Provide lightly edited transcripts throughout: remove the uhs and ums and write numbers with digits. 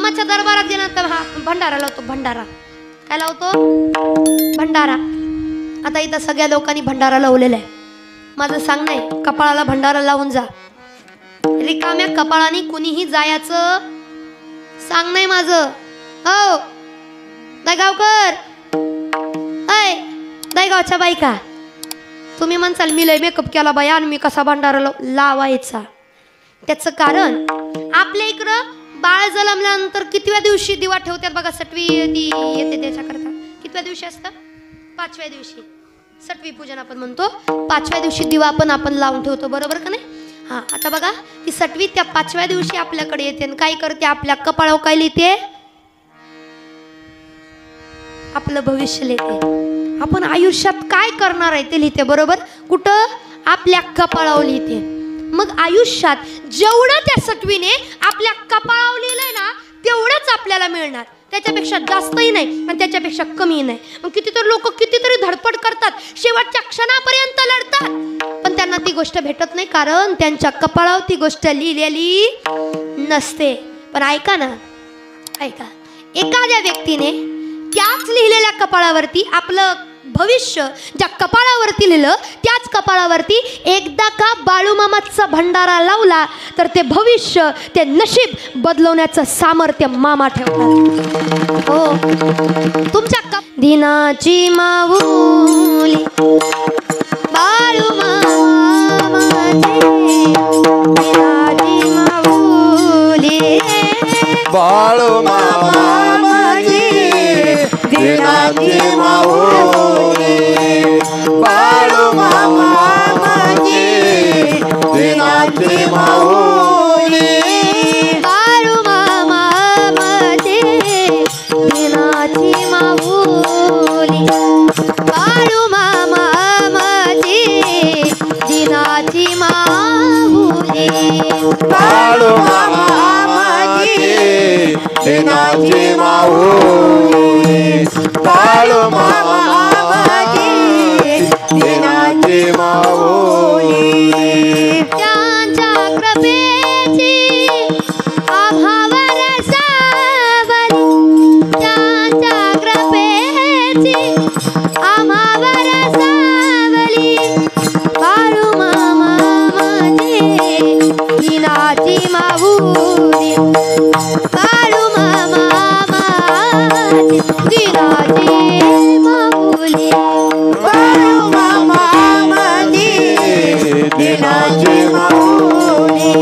मामाच्या दरबारात गेल्यानंतर हा भंडारा लावतो. भंडारा काय लावतो? भंडारा. आता इथं सगळ्या लोकांनी भंडारा लावलेला आहे. माझं सांग नाही, कपाळाला भंडारा लावून जा. रिकाम्या कपाळाने कुणीही जायचं सांग नाही माझं. हो दगावकर, ऐ दगावच्या बायका, तुम्ही म्हणसाल मी लय मेकअप केला बाया आणि मी कसा भंडारा लावायचा. त्याचं कारण आपल्या इकडं बाळ जन्मल्यानंतर कितव्या दिवशी दिवा ठेवतात बघा. सटवी येते त्याच्याकरता. कितव्या दिवशी असतं? 5व्या दिवशी. सटवी पूजन आपण म्हणतो. 5व्या दिवशी दिवा पण आपण लावून ठेवतो, बरोबर का नाही? हा. आता बघा ती सटवी त्या 5व्या दिवशी आपल्याकडे येते आणि काय करते? आपल्या कपाळावर काय लिहिते? आपलं भविष्य लिहिते. आपण आयुष्यात काय करणार आहे ते लिहिते, बरोबर? कुठं? आपल्या कपाळावर लिहिते. मग आयुष्यात जेवढं त्या सटवीने आपल्या कपाळावर लिहिलंय ना तेवढंच आपल्याला मिळणार. त्याच्यापेक्षा जास्तही नाही आणि त्याच्यापेक्षा कमी नाही. मग कितीतरी लोक कितीतरी धडपड करतात, शेवटच्या क्षणापर्यंत लढतात, पण त्यांना ती गोष्ट भेटत नाही, कारण त्यांच्या कपाळावर ती गोष्ट लिहिलेली नसते. पण ऐका ना, ऐका, एखाद्या व्यक्तीने त्याच लिहिलेल्या कपाळावरती आपलं भविष्य ज्या कपाळावरती लिहिलं त्याच कपाळावरती एकदा का बाळूमामाचा भंडारा लावला तर ते भविष्य, ते नशीब बदलवण्याचं सामर्थ्य मामा ठेवतात. हो, तुमच्या दिनाची माऊली बाळूमामाची, दिनाची माऊली बाळूमामाची, दिनाची माऊली बाळूमामाची, दिनाची माऊली बाळूमामाची, दिनाची माऊली बाळूमामाची, दिनाची माऊली बाळूमामाची, दिनाची माऊली बाळूमामाची, दिनाची माऊली. त्यांच्या कृपेची आभावर सावली, त्यांच्या कृपेची आभावर सावली बाळूमामाची, दिनाची माऊली बाळूमामाची, दिनाची माऊली बाळूमामाची, दिनाची माऊली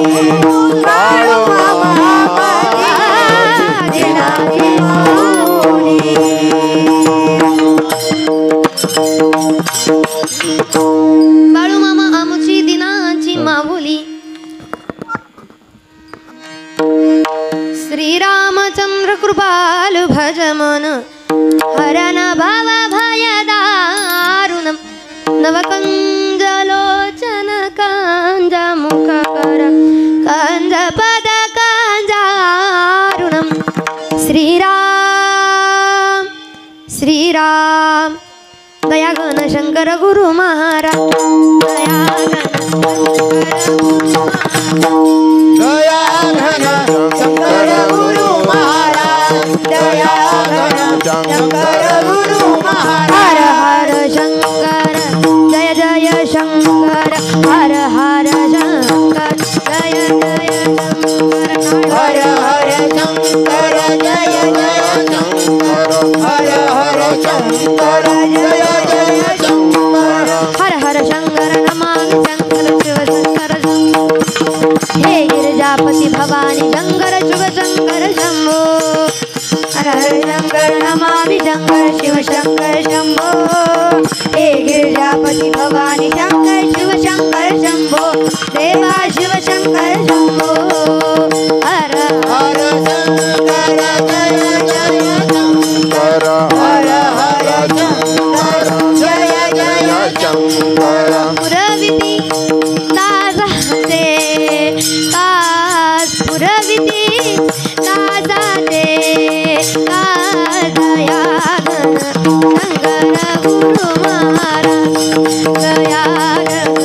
बाळूमामाची, दिनाची माऊली. बाळूमामा आमची दिनाची माऊली. श्रीरामचंद्र कृपालु भज मन, हरण भव भय दारुणम, नवकंजलोचन कांज मुख कर कांज पद कांजारुणम. श्रीराम श्रीराम दया घन शंकर गुरु महाराज, दया घन शंकर गुरु महाराज, दया घन शंकर गुरु महाराज. हर हर शंकर जय जय शंकर, हर हर शंकर जय जय शंकर, हर हर शंकर जय जय शंकर, हर हर शंकर जय जय शंकर. हर हर शंकर नमामि शंकर शिव शंकर शंभो, हे गिरिजापति भवानी शंकर शिव शंकर शंभो. हर हर शंकर नमामि शंकर शिव शंकर शंभो, हे गिरिजापति भवानी शंकर शिव शंकर शंभो, देवा शिव शंकर शंभो. हर हर शंकर जय जय शंकर, हर हर शंकर जय जय शंकर. पुरविती ताजाते कास, पुरविती ताजाते काजया घन शंकर गुरु महाराज, दया घन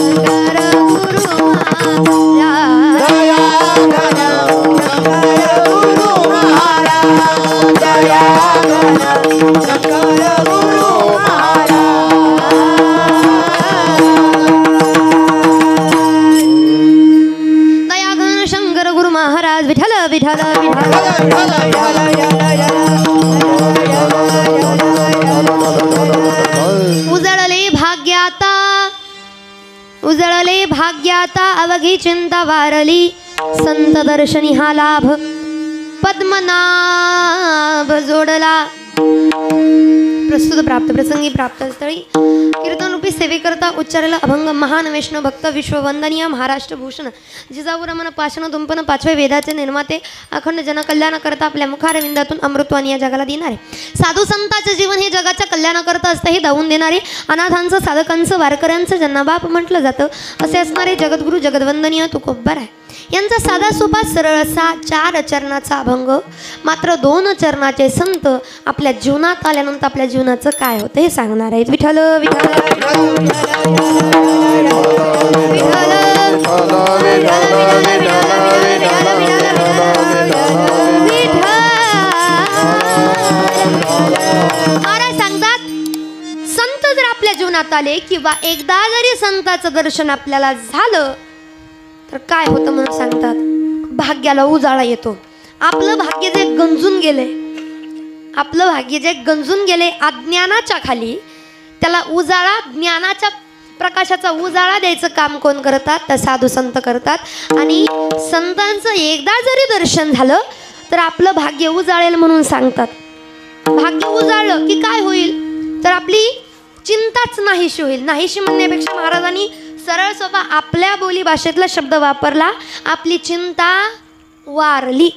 शंकर गुरु महाराज, दया घन शंकर गुरु महाराज. दयाघन शंकर गुरु महाराज विठ्ठल विठ्ठल उजळले भाग्याता अवघी चिंता वारली संत दर्शनी हा लाभ पद्मनाभ जोडला प्रस्तुत प्राप्त प्रसंगी प्राप्त स्थळी कीर्तन रूपी सेवेकरता उच्चारला अभंग महान वैष्णव भक्त विश्ववंदनीय महाराष्ट्र भूषण जिजाऊ रमण पाषण तुंपन पाचवे वेदाचे निर्माते अखंड जनकल्याणाकरता आपल्या मुखारविंदातून अमृतवाणी या जगाला देणारे साधू संतांचे जीवन हे जगाच्या कल्याणाकरता असतं हे दावून देणारे अनाथांचं साधकांचं वारकऱ्यांचं ज्यांना बाप म्हटलं जातं असे असणारे जगद्गुरु जगद्वंदनीय तुकोब्बर आहे. यांचा साधा सोपा सरळ असा 4 चरणाचा अभंग मात्र 2 चरणाचे संत आपल्या जीवनात आल्यानंतर आपल्या जीवनाचं काय होतं हे सांगणार आहेत. विठ्ठल विठ्ठल महाराज सांगतात संत जर आपल्या जीवनात आले किंवा एकदा जरी संताचं दर्शन आपल्याला झालं तर काय होतं म्हणून सांगतात भाग्याला उजाळा येतो. आपलं भाग्य जे गंजून गेले आपलं भाग्य जे गंजून गेले अज्ञानाच्या खाली त्याला उजाळा ज्ञानाच्या प्रकाशाचा उजाळा द्यायचं काम कोण करतात तर साधू संत करतात. आणि संतांचं एकदा जरी दर्शन झालं तर आपलं भाग्य उजाळेल म्हणून सांगतात. भाग्य उजाळलं की काय होईल तर आपली चिंताच नाहीशी होईल. नाहीशी म्हणण्यापेक्षा महाराजांनी सरळ सोपा आपल्या बोली भाषेतला शब्द वापरला आपली चिंता वारली.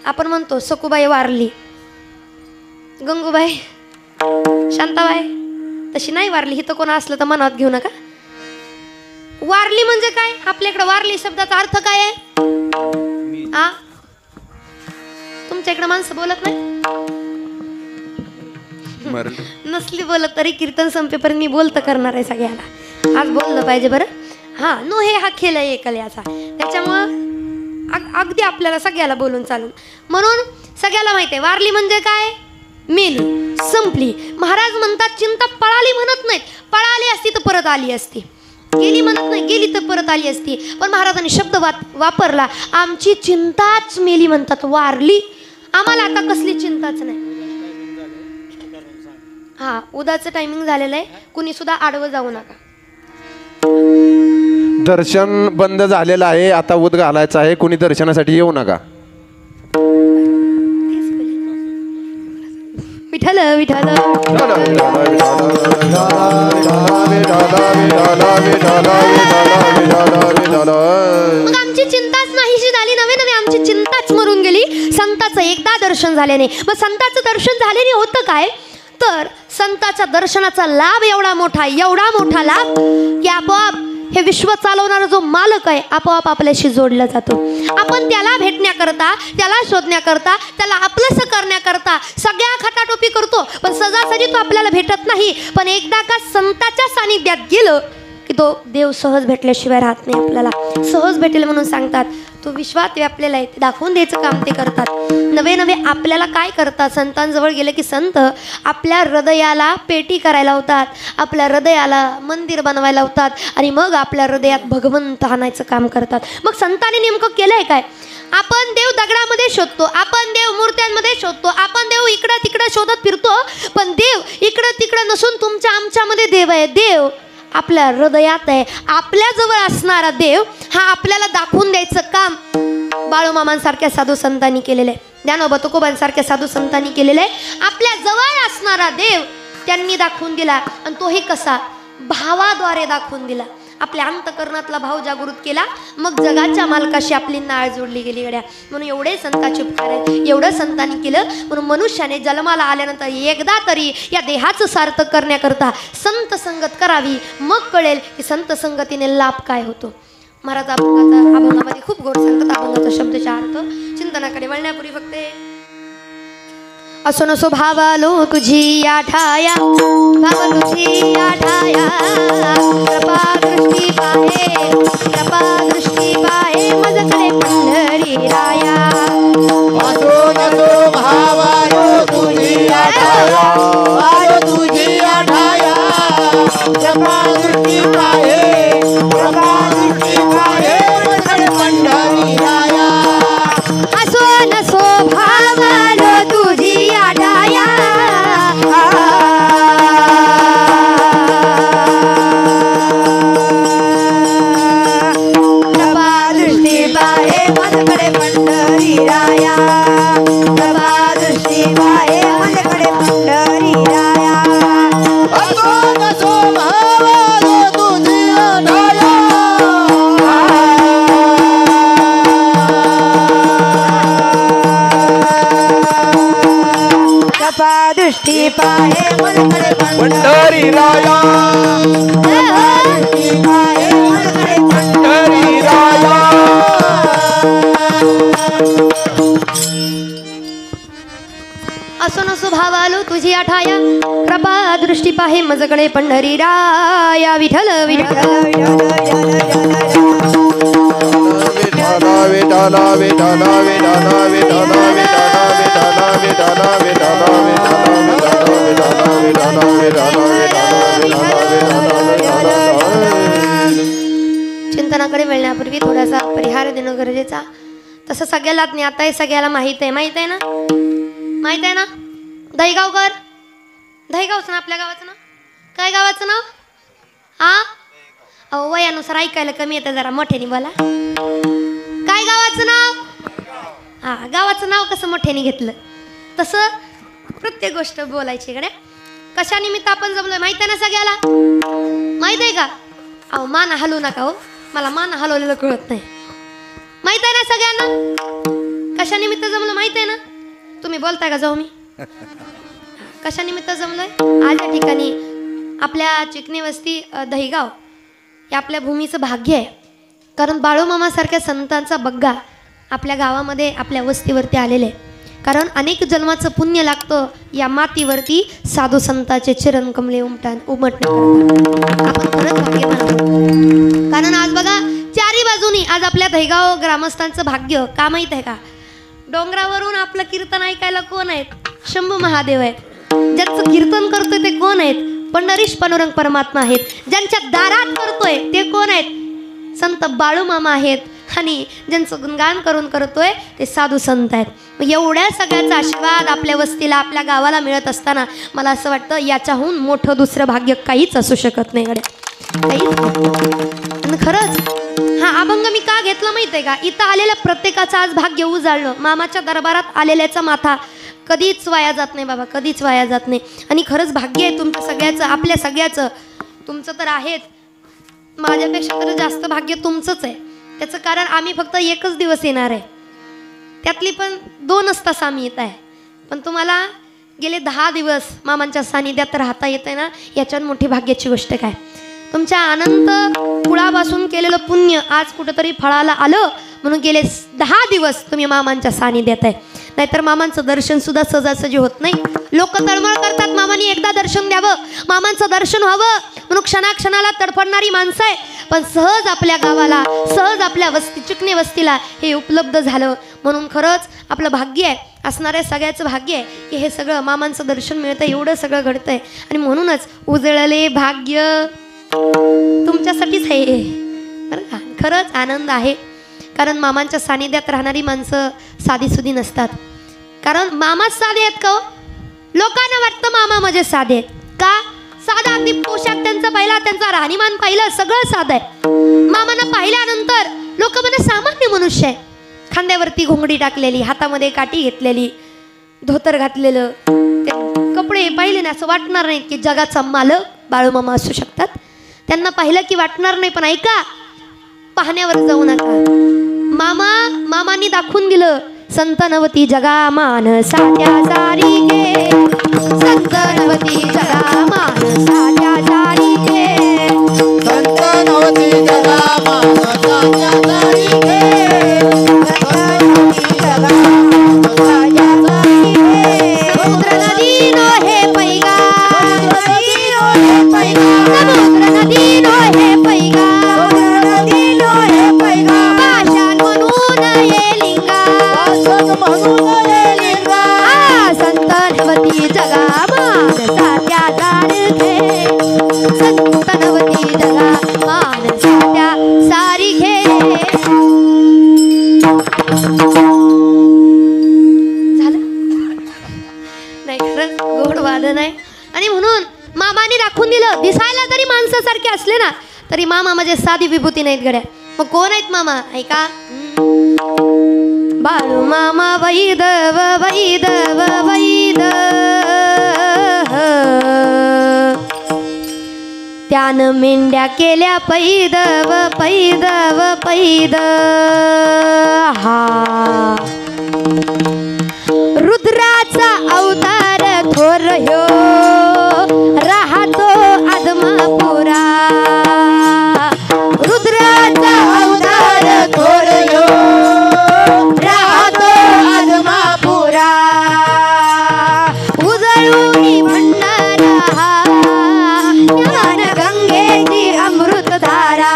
आपण म्हणतो सकुबाई वारली गंगूबाई शांताबाई तशी नाही वारली. ही तर कोण असलं तर मनात घेऊ नका. वारली म्हणजे काय आपल्याकडे वारली शब्दाचा अर्थ काय आहे आ तुमच्या इकडे माणसं बोलत नाही नसली बोलत तरी कीर्तन संपेपर्यंत मी बोलतं करणार आहे सगळ्याला. आज बोललं पाहिजे बरं. हा नो हे हा खेळ आहे एकल्याचा त्याच्यामुळं अगदी आपल्याला सगळ्याला बोलून चालून म्हणून सगळ्याला माहिती आहे वारली म्हणजे काय मेली संपली. महाराज म्हणतात चिंता पळाली म्हणत नाहीत. पळाली असती तर परत आली असती. गेली म्हणत नाही गेली तर परत आली असती. पण महाराजांनी शब्द वापरला आमची चिंताच मेली म्हणतात वारली. आम्हाला आता कसली चिंताच नाही. हा उद्याचं टायमिंग झालेलं आहे. कुणी सुद्धा आडवं जाऊ नका. दर्शन बंद झालेलं आहे. आता उद घालायचं आहे. कुणी दर्शनासाठी येऊ नका. विठ्ठल विठ्ठल मग आमची चिंताच नाहीशी झाली. नवे नवे आमची चिंताच मरून गेली. संताचं एकदा दर्शन झाल्याने. मग संताचं दर्शन झाल्याने होतं काय तर संताच्या दर्शनाचा लाभ एवढा मोठा लाभ की आपोआप हे विश्व चालवणारा जो मालक आहे आपोआप आपल्याशी जोडला जातो. आपण त्याला भेटण्याकरता त्याला शोधण्याकरता त्याला आपलंसं करण्याकरता सगळ्या खटाटोपी करतो पण सहजासहजी तो आपल्याला भेटत नाही. पण एकदा का संताच्या सानिध्यात गेलं की तो देव सहज भेटल्याशिवाय राहत नाही. आपल्याला सहज भेटेल म्हणून सांगतात. तो विश्वात व्यापलेला आहे ते दाखवून द्यायचं काम ते करतात. नवे नवे आपल्याला काय करतात संतांजवळ गेले की संत आपल्या हृदयाला पेटी करायला होतात. आपल्या हृदयाला मंदिर बनवायला होतात आणि मग आपल्या हृदयात भगवंत आणायचं काम करतात. मग संतांनी नेमकं केलंय काय आपण देव दगडामध्ये शोधतो. आपण देव मूर्त्यांमध्ये शोधतो. आपण देव इकडं तिकडं शोधत फिरतो. पण देव इकडं तिकडं नसून तुमच्या आमच्यामध्ये देव आहे. देव आपल्या हृदयात आहे. आपल्या जवळ असणारा देव हा आपल्याला दाखवून द्यायचं काम बाळूमामांसारख्या साधू संतांनी केलेलं आहे. ज्ञानोबा तुकोबांसारख्या साधू संतांनी केलेलं आहे. आपल्या जवळ असणारा देव त्यांनी दाखवून दिला आणि तोही कसा भावाद्वारे दाखवून दिला. आपल्या अंतकरणातला भाव जागृत केला मग जगाच्या मालकाशी आपली नाळ जोडली गेली गड्या. म्हणून एवढे संतांचे उपकार आहेत. एवढं संतांनी केलं म्हणून मनुष्याने जन्माला आल्यानंतर एकदा तरी या देहाचं सार्थक करण्याकरता संत संगत करावी. मग कळेल की संत संगतीने लाभ काय होतो. महाराज अभंगामध्ये खूप गोड सांगतात. अभंगाचा शब्दचा अर्थ चिंतनाकडे वळण्यापूर्वी फक्त असो नसो भावालो तुझी आठाया भाव तुझी आठाया कृपा दृष्टी पाहे मजकडे पंढरी राया असो नसो भावालो ठाया आलो तुझी ठाया कृपा दृष्टी पाहे मजगळे पंढरी राया असो नसो भावालो तुझी आढाया कृपा दृष्टी पाहे मजगळे पंढरी राया कृपा दृष्टी पाहे मजगळे पंढरी राया असो नसो भावालो तुझी ठाया कृपा दृष्टी पाहे मजगळे पंढरी राया दृष्टी पाहे मजगळे पंढरी राया असो नसो भावालो तुझी आठाया कृपा दृष्टी पाहे मजकडे पंढरी राया विठ्ठल विठ्ठल विठाला विठाला विठाला विठाला विठाला विठाला विठाला विठाला विठाला विठाला विठाला चिंतनाकडे वळण्यापूर्वी थोडासा परिहार देणं गरजेचा. तसं सगळ्याला ज्ञात आहे, सगळ्याला माहित आहे ना माहित आहे ना. दहीगावकर, दहीगावचं ना आपल्या गावाचं नाव काय? गावाचं नाव अहो वयानुसार ऐकायला कमी येतं, जरा मोठ्याने बोला. काय गावाचं नाव? गावाचं नाव कसं मोठ्याने घेतलं तसं प्रत्येक गोष्ट बोलायची इकडे. कशा निमित्त आपण जमलोय माहित आहे ना सगळ्याला? माहित आहे का? अहो मान हलवू नका हो, मला मान हलवलेलं कळत नाही. माहित आहे ना सगळ्यांना कशा निमित्त जमलं? माहित आहे ना? तुम्ही बोलताय का? जाऊ मी. कशा निमित्त जमलोय? आज या ठिकाणी आपल्या चिकणी वस्ती दहीगाव हे आपल्या भूमीचं भाग्य आहे. कारण बाळूमामासारख्या संतांचा बग्गा आपल्या गावामध्ये आपल्या वस्तीवरती आलेले आहे. कारण अनेक जन्माचं पुण्य लागतं या मातीवरती साधू संताचे चरण कमले उमटणे. आपण खरंच भाग्यवान आहोत. कारण आज बघा चारी बाजूनी आज आपल्या दहीगाव ग्रामस्थांचं भाग्य का माहीत आहे का? डोंगरावरून आपलं कीर्तन ऐकायला कोण आहेत? शंभू महादेव आहेत. ज्यांचं कीर्तन करतोय ते कोण आहेत? पंढरीश पांडुरंग परमात्मा आहेत. ज्यांच्या दारात करतोय ते कोण आहेत? संत बाळूमामा आहेत. आणि ज्यांचं गुणगान करून करतोय ते साधू संत आहेत. एवढ्या सगळ्याचा आशीर्वाद आपल्या वस्तीला आपल्या गावाला मिळत असताना मला असं वाटतं याच्याहून मोठं दुसरं भाग्य काहीच असू शकत नाही गड्या, काहीच. खरंच हा अभंग मी का घेतला माहिती आहे का? इथं आलेल्या प्रत्येकाचं आज भाग्य उजाळलं. मामाच्या दरबारात आलेल्याचा माथा कधीच वाया जात नाही बाबा, कधीच वाया जात नाही. आणि खरंच भाग्य आहे तुमचं सगळ्याचं, आपल्या सगळ्याचं. तुमचं तर आहेच, माझ्यापेक्षा तर जास्त भाग्य तुमचंच आहे. त्याचं कारण आम्ही फक्त एकच दिवस येणार आहे, त्यातली पण 2च तास आम्ही येत आहे. पण तुम्हाला गेले 10 दिवस मामांच्या सानिध्यात राहता येतं ना, याच्यात मोठी भाग्याची गोष्ट काय? तुमच्या अनंत कुळापासून केलेलं पुण्य आज कुठंतरी फळाला आलं म्हणून गेले 10 दिवस तुम्ही मामांच्या सानिध्यात आहे. नाहीतर मामांचं दर्शन सुद्धा सहजासहजी होत नाही. लोक तळमळ करतात मामांनी एकदा दर्शन द्यावं, मामांचं दर्शन व्हावं म्हणून क्षणाक्षणाला तडफडणारी माणसं आहे. पण सहज आपल्या गावाला, सहज आपल्या वस्ती चिकणी वस्तीला हे उपलब्ध झालं म्हणून खरंच आपलं भाग्य आहे. असणाऱ्या सगळ्याचं भाग्य आहे की हे सगळं मामांचं दर्शन मिळतं, एवढं सगळं घडतंय. आणि म्हणूनच उजळले भाग्य तुमच्यासाठीच आहे बरं का. खरंच आनंद आहे. कारण मामांच्या सानिध्यात राहणारी माणसं साधीसुधी नसतात. कारण मामाच साधे आहेत का हो? लोकांना वाटतं मामा म्हणजे साधे आहेत का? साधा अगदी पोशाख त्यांचा पाहिला, त्यांचा राहणीमान पाहिलं, सगळं साधं आहे. मामांना पाहिल्यानंतर लोक म्हणजे सामान्य मनुष्य आहे. खांद्यावरती घोंगडी टाकलेली, हातामध्ये काठी घेतलेली, धोतर घातलेलं, ते कपडे पाहिले ना असं वाटणार नाही की जगाचा मालक बाळूमामा असू शकतात. त्यांना पाहिलं की वाटणार नाही. पण ऐका, पाहण्यावर जाऊ नका. मामांनी दाखवून दिलं संत नवती जगा मान साध्या सारिके, संत नवती जगा मान साध्या सारिके, संत नवती जगा मान साध्या सारिके, संत नवती जगा मान साध्या सारिके. समुद्र नदी नो हे पैगा, समुद्र नदी नो हे पैगा, समुद्र नदी नो हे पैगा, समुद्र नदी नो हे पैगा. पाषाण म्हणून ये लिंगा, पाषाण म्हणून ये लिंगा. संत नवती जगा असले ना तरी मामा म्हणजे साधी विभूती नाहीत गड्या. मग कोण आहेत मामा ऐका. बाळू मामा वैदव वैदव वैद, त्यानं मेंढ्या केल्या पैदव पैदव पैद. हा रुद्राचा अवतार थोर ह्यो राहतो आदमापुरा. रुद्राचा अवतार थोर ह्यो राहतो आदमापुरा. उजळूनी भंडारा ज्ञान गंगेची अमृतधारा.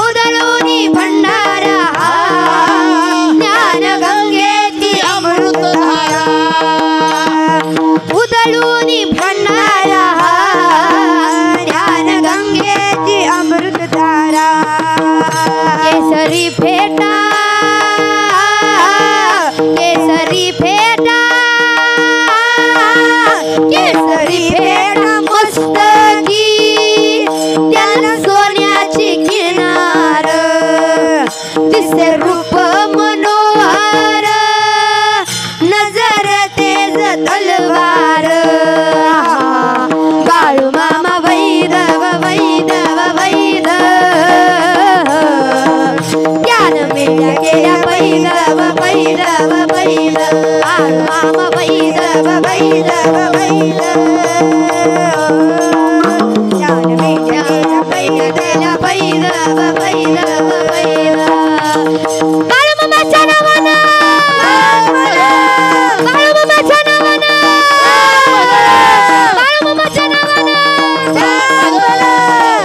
उजळूनी भंडारा ज्ञान गंगेची अमृतधारा. उजळूनी भंडारा ज्ञान गंगेची अमृतधारा. केसरी फेटा केसरी फेटा केसरी फेटा मस्तकी, त्याला सोन्याची किनार. दिसे रूप मनोहर नजर तेज तलवार. बाळू मामा वैदव वैदव वैद, त्यानं मेंढ्या केल्या पैदव पैदव पैद. बाळू मामा वैदव वैदव वैद, त्यानं मेंढ्या केल्या पैदव पैदव पैदव पैद. बाळू मामाच्या नावानं, बाळू मामाच्या नावानं, बाळू मामाच्या नावानं.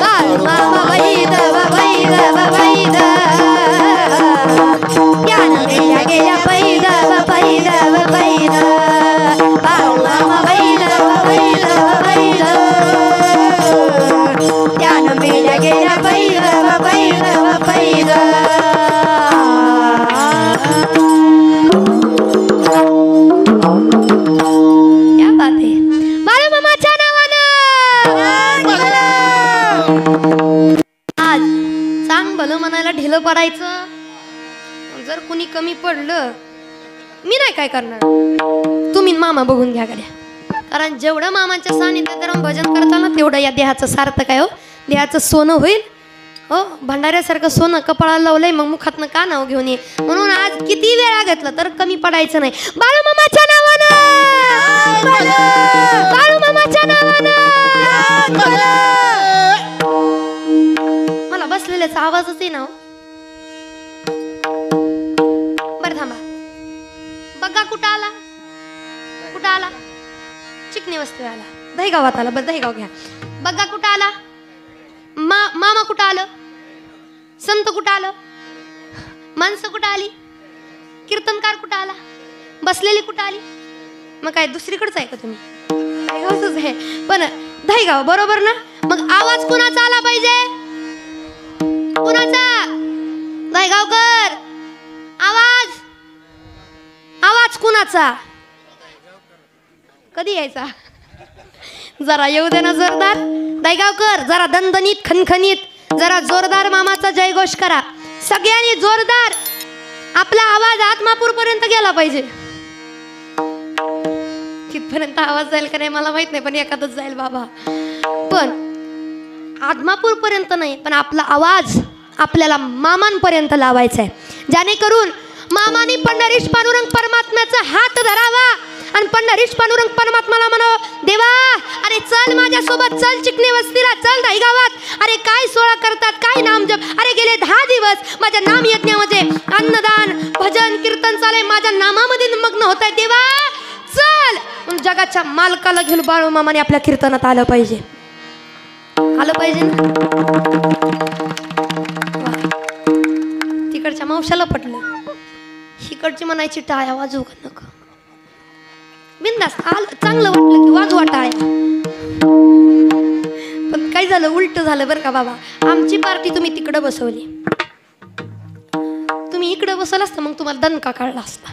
बाळू मामा वैदव वैदव वैद, त्यानं मेंढ्या केल्या पैदव पैदव पैद. बाळू मामा वैदव वैदव वैद, त्यानं मेंढ्या केल्या पैदव पैदव पैद. क्या बात आहे. बाळू मामाच्या नावानं आज चांग भलं म्हणायला ढिलं पडायचं. जर कुणी कमी पडलं मी नाही काय करणार, तुम्ही मामा बघून घ्या गड्या. कारण जेवढं मामाच्या सानिध्यात राहून भजन करताना तेवढं या देहाचं सार्थक आहे. हो देहाचं सोनं होईल. हो भंडाऱ्यासारखं सोनं कपाळाला लावलंय, मग मुखातनं का नाव घेऊन ये. म्हणून आज किती वेळा घेतलं तर कमी पडायचं नाही. बाळू मामाच्या नावानं, बाळू मामाच्या नावानं. मला बसलेल्याचा आवाजच आहे ना. हो बरं थांबा. बघा कुठं आला, कुठं आला. चिकनी वस्ती आला, दहीगावात आला. बरं दहीगाव घ्या. बघा कुठं आला. मामा कुठं आलं. संत कुठं आलं. माणसं कुठं आली. कीर्तनकार कुठं आला. बसलेली कुठं आली. मग काय दुसरीकडेच आहे का तुम्ही. दहीगावच आहे पण दहीगाव बरोबर ना. मग आवाज कुणाचा आला पाहिजे. कुणाचा. दहीगावकर. आवाज आवाज कुणाचा. कधी यायचा. जरा येऊ दे ना जोरदार. दहीगावकर जरा दणदणीत खणखणीत जरा जोरदार मामाचा जयघोष करा. सगळ्यांनी जोरदार. आपला आवाज आत्मापूर पर्यंत गेला पाहिजे. तिथपर्यंत आवाज जाईल का नाही मला माहित नाही, पण एखादच जाईल बाबा. पण आत्मापूर पर्यंत नाही, पण आपला आवाज आपल्याला मामांपर्यंत लावायचा आहे. जेणेकरून मामानी पंढरीश पांडुरंग परमात्म्याचा हात धरावा आणि पंढरीश पांडुरंग परमात्म्याला म्हणावं, देवा अरे चल माझ्यासोबत, चल चिकनी वस्तीला, चल दहीगावात. अरे काय सोळा करतात, काय नामजप. अरे गेले 10 दिवस माझ्या नाम यज्ञामध्ये अन्नदान भजन कीर्तन चालय, माझ्या नामामध्ये मग्न होत आहे. देवा चल. जगाच्या मालकाला घेऊन बाळू मामाने आपल्या कीर्तनात आलं पाहिजे. आलं पाहिजे ना. तिकडच्या मावशाला पटलं, हिकडची म्हणायची टाळ्या वाजवू का नको. बिंदास आलं, चांगलं वाटलं की वाजवा टाळ्या. पण काय झालं, उलट झालं बरं का बाबा. आमची पार्टी तुम्ही तिकडं बसवली, तुम्ही इकडं बसवलं असतं मग तुम्हाला दणका कळला असता.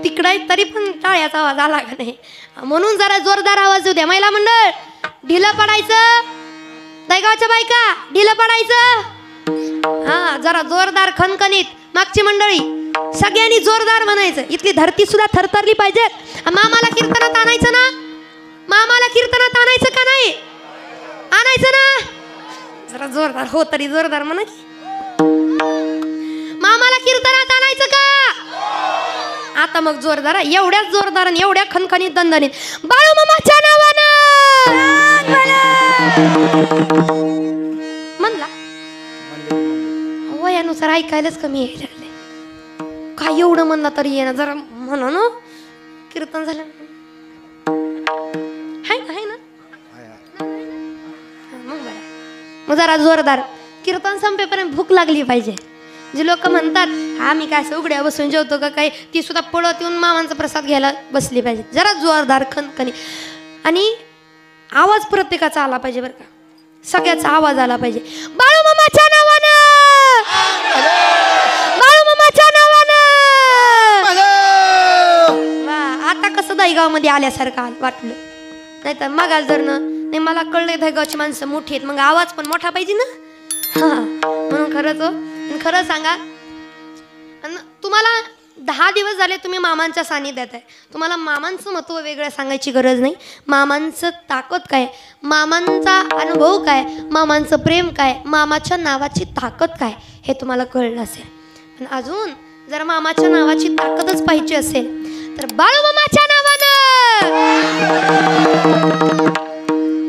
तिकडं तरी पण टाळ्याचा आवाज आला का नाही. म्हणून जरा जोरदार आवाज येऊ द्या. महिला मंडळ ढिलं पडायचं दहीगावच्या बायका ढिलं पडायचं, हा जरा जोरदार खणखणीत. मागची मंडळी सगळ्यांनी जोरदार म्हणायचं. इथली धरती सुद्धा थरथरली पाहिजे. मामाला कीर्तनात आणायचं ना, मामाला कीर्तनात आणायचं का नाही, आणायचं ना. जरा जोरदार हो तरी जोरदार म्हणा की. मामाला कीर्तनात आणायचं का आता मग जोरदार, एवढ्याच जोरदार आणि एवढ्या खणखणीत दणदणीत. बाळू मामाच्या नावानं म्हणला. वयानुसार ऐकायलाच कमी यायला लागले. काय एवढं म्हणला तरी ये ना, जरा म्हणा ना कीर्तन झालं आहे ना. मग बरं, मग जरा जोरदार. कीर्तन संपेपर्यंत भूक लागली पाहिजे. जे लोक म्हणतात आम्ही काय असं उघड्या बसून जेवतो का काय, ती सुद्धा पळत येऊन मामांचा प्रसाद घ्यायला बसली पाहिजे. जरा जोरदार खणखणी आणि आवाज प्रत्येकाचा आला पाहिजे बरं का, सगळ्याचा आवाज आला पाहिजे. बाळू मामाच्या नावानं, बाळू मामाच्या नावानं. वा, आता कसं दहीगाव मध्ये आल्यासारखं वाटलं. नाही तर मगाल जर नाही मला कळलंय दहीगावची माणसं मोठी आहेत, मग आवाज पण मोठा पाहिजे ना. हा म्हणून खरंच हो. खरं सांगा, तुम्हाला 10 दिवस झाले तुम्ही मामांच्या सानिध्यात आहे. तुम्हाला मामांचं महत्त्व वेगळं सांगायची गरज नाही. मामांचं ताकद काय, मामांचा अनुभव काय, मामांचं प्रेम काय, मामाच्या नावाची ताकद काय हे तुम्हाला कळलं असेल. पण अजून जर मामाच्या नावाची ताकदच पाहिजे असेल तर बाळू मामाच्या नावानं,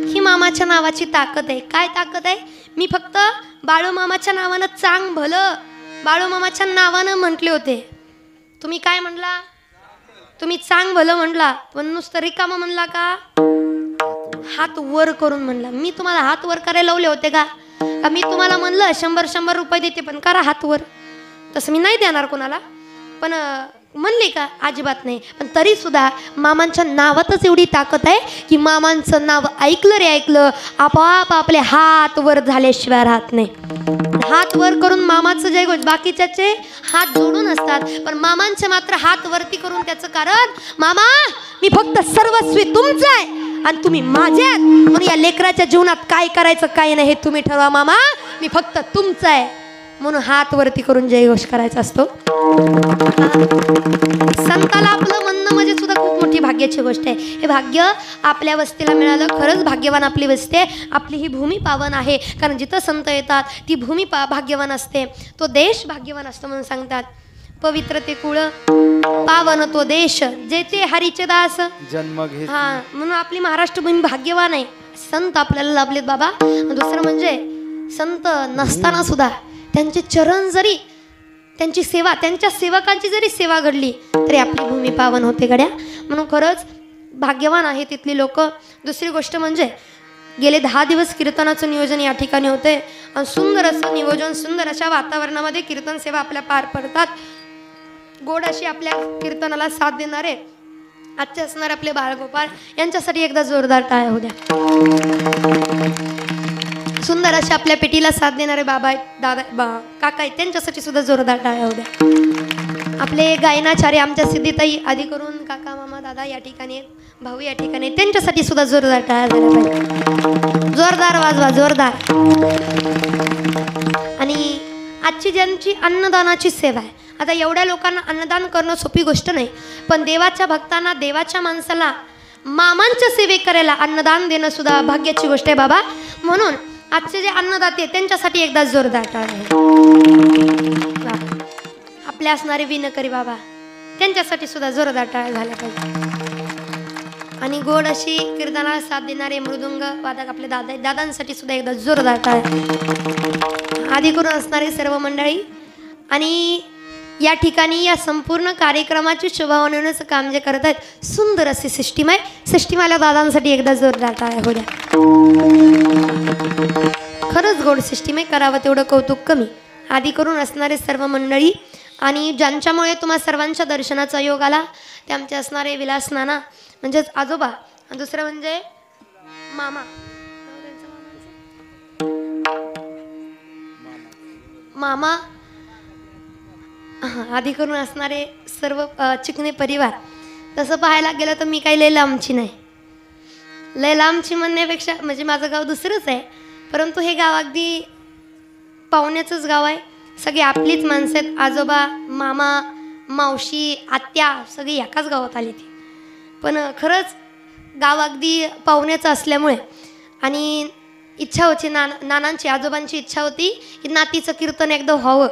ही मामाच्या नावाची ताकद आहे. काय ताकद आहे? मी फक्त बाळू मामाच्या नावानं चांग भलं, बाळू मामाच्या नावानं म्हटले होते. तुम्ही काय म्हणला? तुम्ही चांग भलं म्हणला, पण नुसतं रिकामं म्हणला का? हात वर करून म्हणला. मी तुम्हाला हात वर करायला लावले होते का? मी तुम्हाला म्हणलं 100 रुपये देते पण करा हात वर. तसं मी नाही देणार कोणाला, पण म्हणले का? अजिबात नाही. पण तरी सुद्धा मामांच्या नावातच एवढी ताकद आहे की मामांचं नाव ऐकलं रे ऐकलं आपोआप आपले हात वर झाल्याशिवाय राहत नाही. हात वर करून मामाचं जय घोष, बाकीच्याचे हात जोडून असतात पण मामांचे मात्र हात वरती करून. त्याचं कारण, मामा मी फक्त सर्वस्वी तुमचं आहे आणि तुम्ही माझे आहात, म्हणून या लेकराच्या जीवनात काय करायचं काय नाही हे तुम्ही ठरवा. मामा मी फक्त तुमचं आहे म्हणून हात वरती करून जयघोष करायचा असतो. संताला आपलं म्हणणं म्हणजे सुद्धा खूप मोठी भाग्याची गोष्ट आहे. हे भाग्य आपल्या वस्तीला मिळालं. खरंच भाग्यवान आपली वस्ती आहे. आपली ही भूमी पावन आहे, कारण जिथं संत येतात ती भूमी भाग्यवान असते, तो देश भाग्यवान असतो. म्हणून सांगतात पवित्र ते कुळ पावन तो देश, जेथे हरीचे दास जन्म घे. हा, म्हणून आपली महाराष्ट्र भूमी भाग्यवान आहे. संत आपल्याला लाभलेत बाबा. दुसरं म्हणजे संत नसताना सुद्धा त्यांचे चरण जरी, त्यांची सेवा, त्यांच्या सेवकांची जरी सेवा घडली तरी आपली भूमी पावन होते गड्या. म्हणून खरंच भाग्यवान आहे तिथली लोक. दुसरी गोष्ट म्हणजे गेले 10 दिवस कीर्तनाचं नियोजन या ठिकाणी होते आणि सुंदर असं नियोजन, सुंदर अशा वातावरणामध्ये कीर्तन सेवा आपल्या पार पडतात. गोड अशी आपल्या कीर्तनाला साथ देणारे आजचे असणारे आपले बाळगोपाळ यांच्यासाठी एकदा जोरदार टाळ्या होऊ द्या. सुंदर अशा आपल्या पेटीला साथ देणारे बाबा आहेत, दादा काका आहेत, त्यांच्यासाठी सुद्धा जोरदार टाळ्या होऊ द्या. आपले गायनाचार्य आमच्या सिद्धीताई आधी करून काका मामा दादा या ठिकाणी आहेत, भाऊ या ठिकाणी आहेत, त्यांच्यासाठी सुद्धा जोरदार टाळ्या झाल्या पाहिजे. जोरदार वाजवा, जोरदार. आणि आजची ज्यांची अन्नदानाची सेवा आहे, आता एवढ्या लोकांना अन्नदान करणं सोपी गोष्ट नाही, पण देवाच्या भक्तांना, देवाच्या माणसाला मामांच्या सेवे करायला अन्नदान देणं सुद्धा भाग्याची गोष्ट आहे बाबा. म्हणून आजचे जे अन्नदाते त्यांच्यासाठी एकदा जोरदार टाळ्या. आपले असणारे विनकरी बाबा त्यांच्यासाठी सुद्धा जोरदार टाळ्या झाल्या पाहिजे. आणि गोड अशी कीर्तनाला साथ देणारे मृदुंग वादक आपले दादा आहेत, दादांसाठी सुद्धा एकदा जोरदार टाळ्या. आधी करून असणारे सर्व मंडळी आणि या ठिकाणी या संपूर्ण कार्यक्रमाची शोभा बनवण्याचं काम जे करत आहेत, सुंदर असे सिस्टीम आहे. सिस्टीमवाल्या दादांसाठी एकदा जोरदार टाळ्या हो द्या. खरंच गोड सिस्टीम आहे, करावं तेवढं कौतुक कमी. आधी करून असणारे सर्व मंडळी आणि ज्यांच्यामुळे तुम्हा सर्वांच्या दर्शनाचा योग आला ते आमचे असणारे विलास नाना म्हणजेच आजोबा, दुसरं म्हणजे मामा, मामा आधी करून असणारे सर्व चिकणे परिवार. तसं पाहायला गेलं तर मी काही लय लांबची नाही, लय लांबची म्हणण्यापेक्षा म्हणजे माझं गाव दुसरंच आहे, परंतु हे गाव अगदी पाहुण्याचंच गाव आहे. सगळी आपलीच माणसं आहेत. आजोबा, मामा, मावशी, आत्या सगळी एकाच गावात आली ती. पण खरंच गाव अगदी पाहुण्याचं असल्यामुळे आणि इच्छा होती नानांची, आजोबांची इच्छा होती की नातीचं कीर्तन एकदा व्हावं.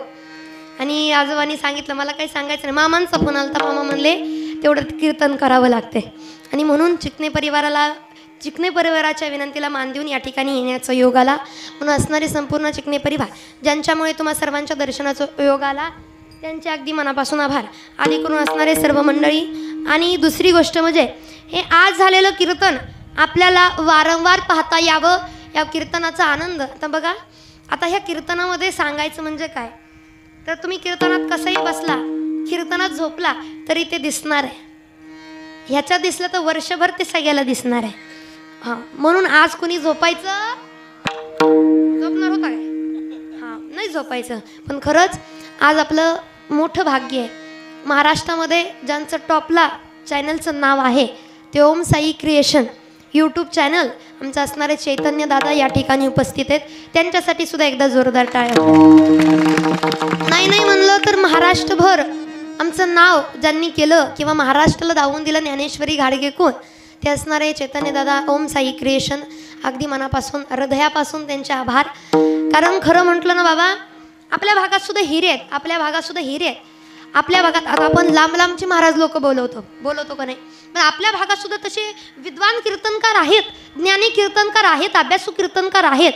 आणि आजोबांनी सांगितलं मला काही सांगायचं नाही. मामांचा फोन आला तर मामा म्हणले तेवढं कीर्तन करावं लागते. आणि म्हणून चिकणे परिवाराच्या विनंतीला मान देऊन या ठिकाणी येण्याचा योग आला. म्हणून असणारे संपूर्ण चिकणे परिवार ज्यांच्यामुळे तुम्हा सर्वांच्या दर्शनाचा योग आला त्यांचे अगदी मनापासून आभार. अलीकडून असणारे सर्व मंडळी. आणि दुसरी गोष्ट म्हणजे हे आज झालेलं कीर्तन आपल्याला वारंवार पाहता यावं. या कीर्तनाचा आनंद आता बघा. आता ह्या कीर्तनामध्ये सांगायचं म्हणजे काय तर तुम्ही कीर्तनात कसंही बसला, कीर्तनात झोपला तरी ते दिसणार आहे. ह्याच्यात दिसलं तर वर्षभर ते सगळ्याला दिसणार आहे. हां, म्हणून आज कुणी झोपायचं झोपणार होता काय? हां, नाही झोपायचं. पण खरंच आज आपलं मोठं भाग्य आहे. महाराष्ट्रामध्ये ज्यांचं टॉपला चॅनलचं नाव आहे ते ओम साई क्रिएशन यूट्यूब चॅनल आमचं असणारे चैतन्य दादा या ठिकाणी उपस्थित आहेत. त्यांच्यासाठी सुद्धा एकदा जोरदार टाळ्या. नाही म्हणलं तर महाराष्ट्रभर आमचं नाव ज्यांनी केलं किंवा महाराष्ट्राला दावून दिलं ज्ञानेश्वरी घाडगेकून ते असणारे चैतन्य दादा ओम साई क्रिएशन. अगदी मनापासून हृदयापासून त्यांचे आभार. कारण खरं म्हटलं ना बाबा आपल्या भागात सुद्धा हिरे आहेत. आपल्या भागात आता आपण लांब लांबचे महाराज लोक बोलवतो का नाही. पण आपल्या भागात सुद्धा तसे विद्वान कीर्तनकार आहेत, ज्ञानी कीर्तनकार आहेत, अभ्यासू कीर्तनकार आहेत.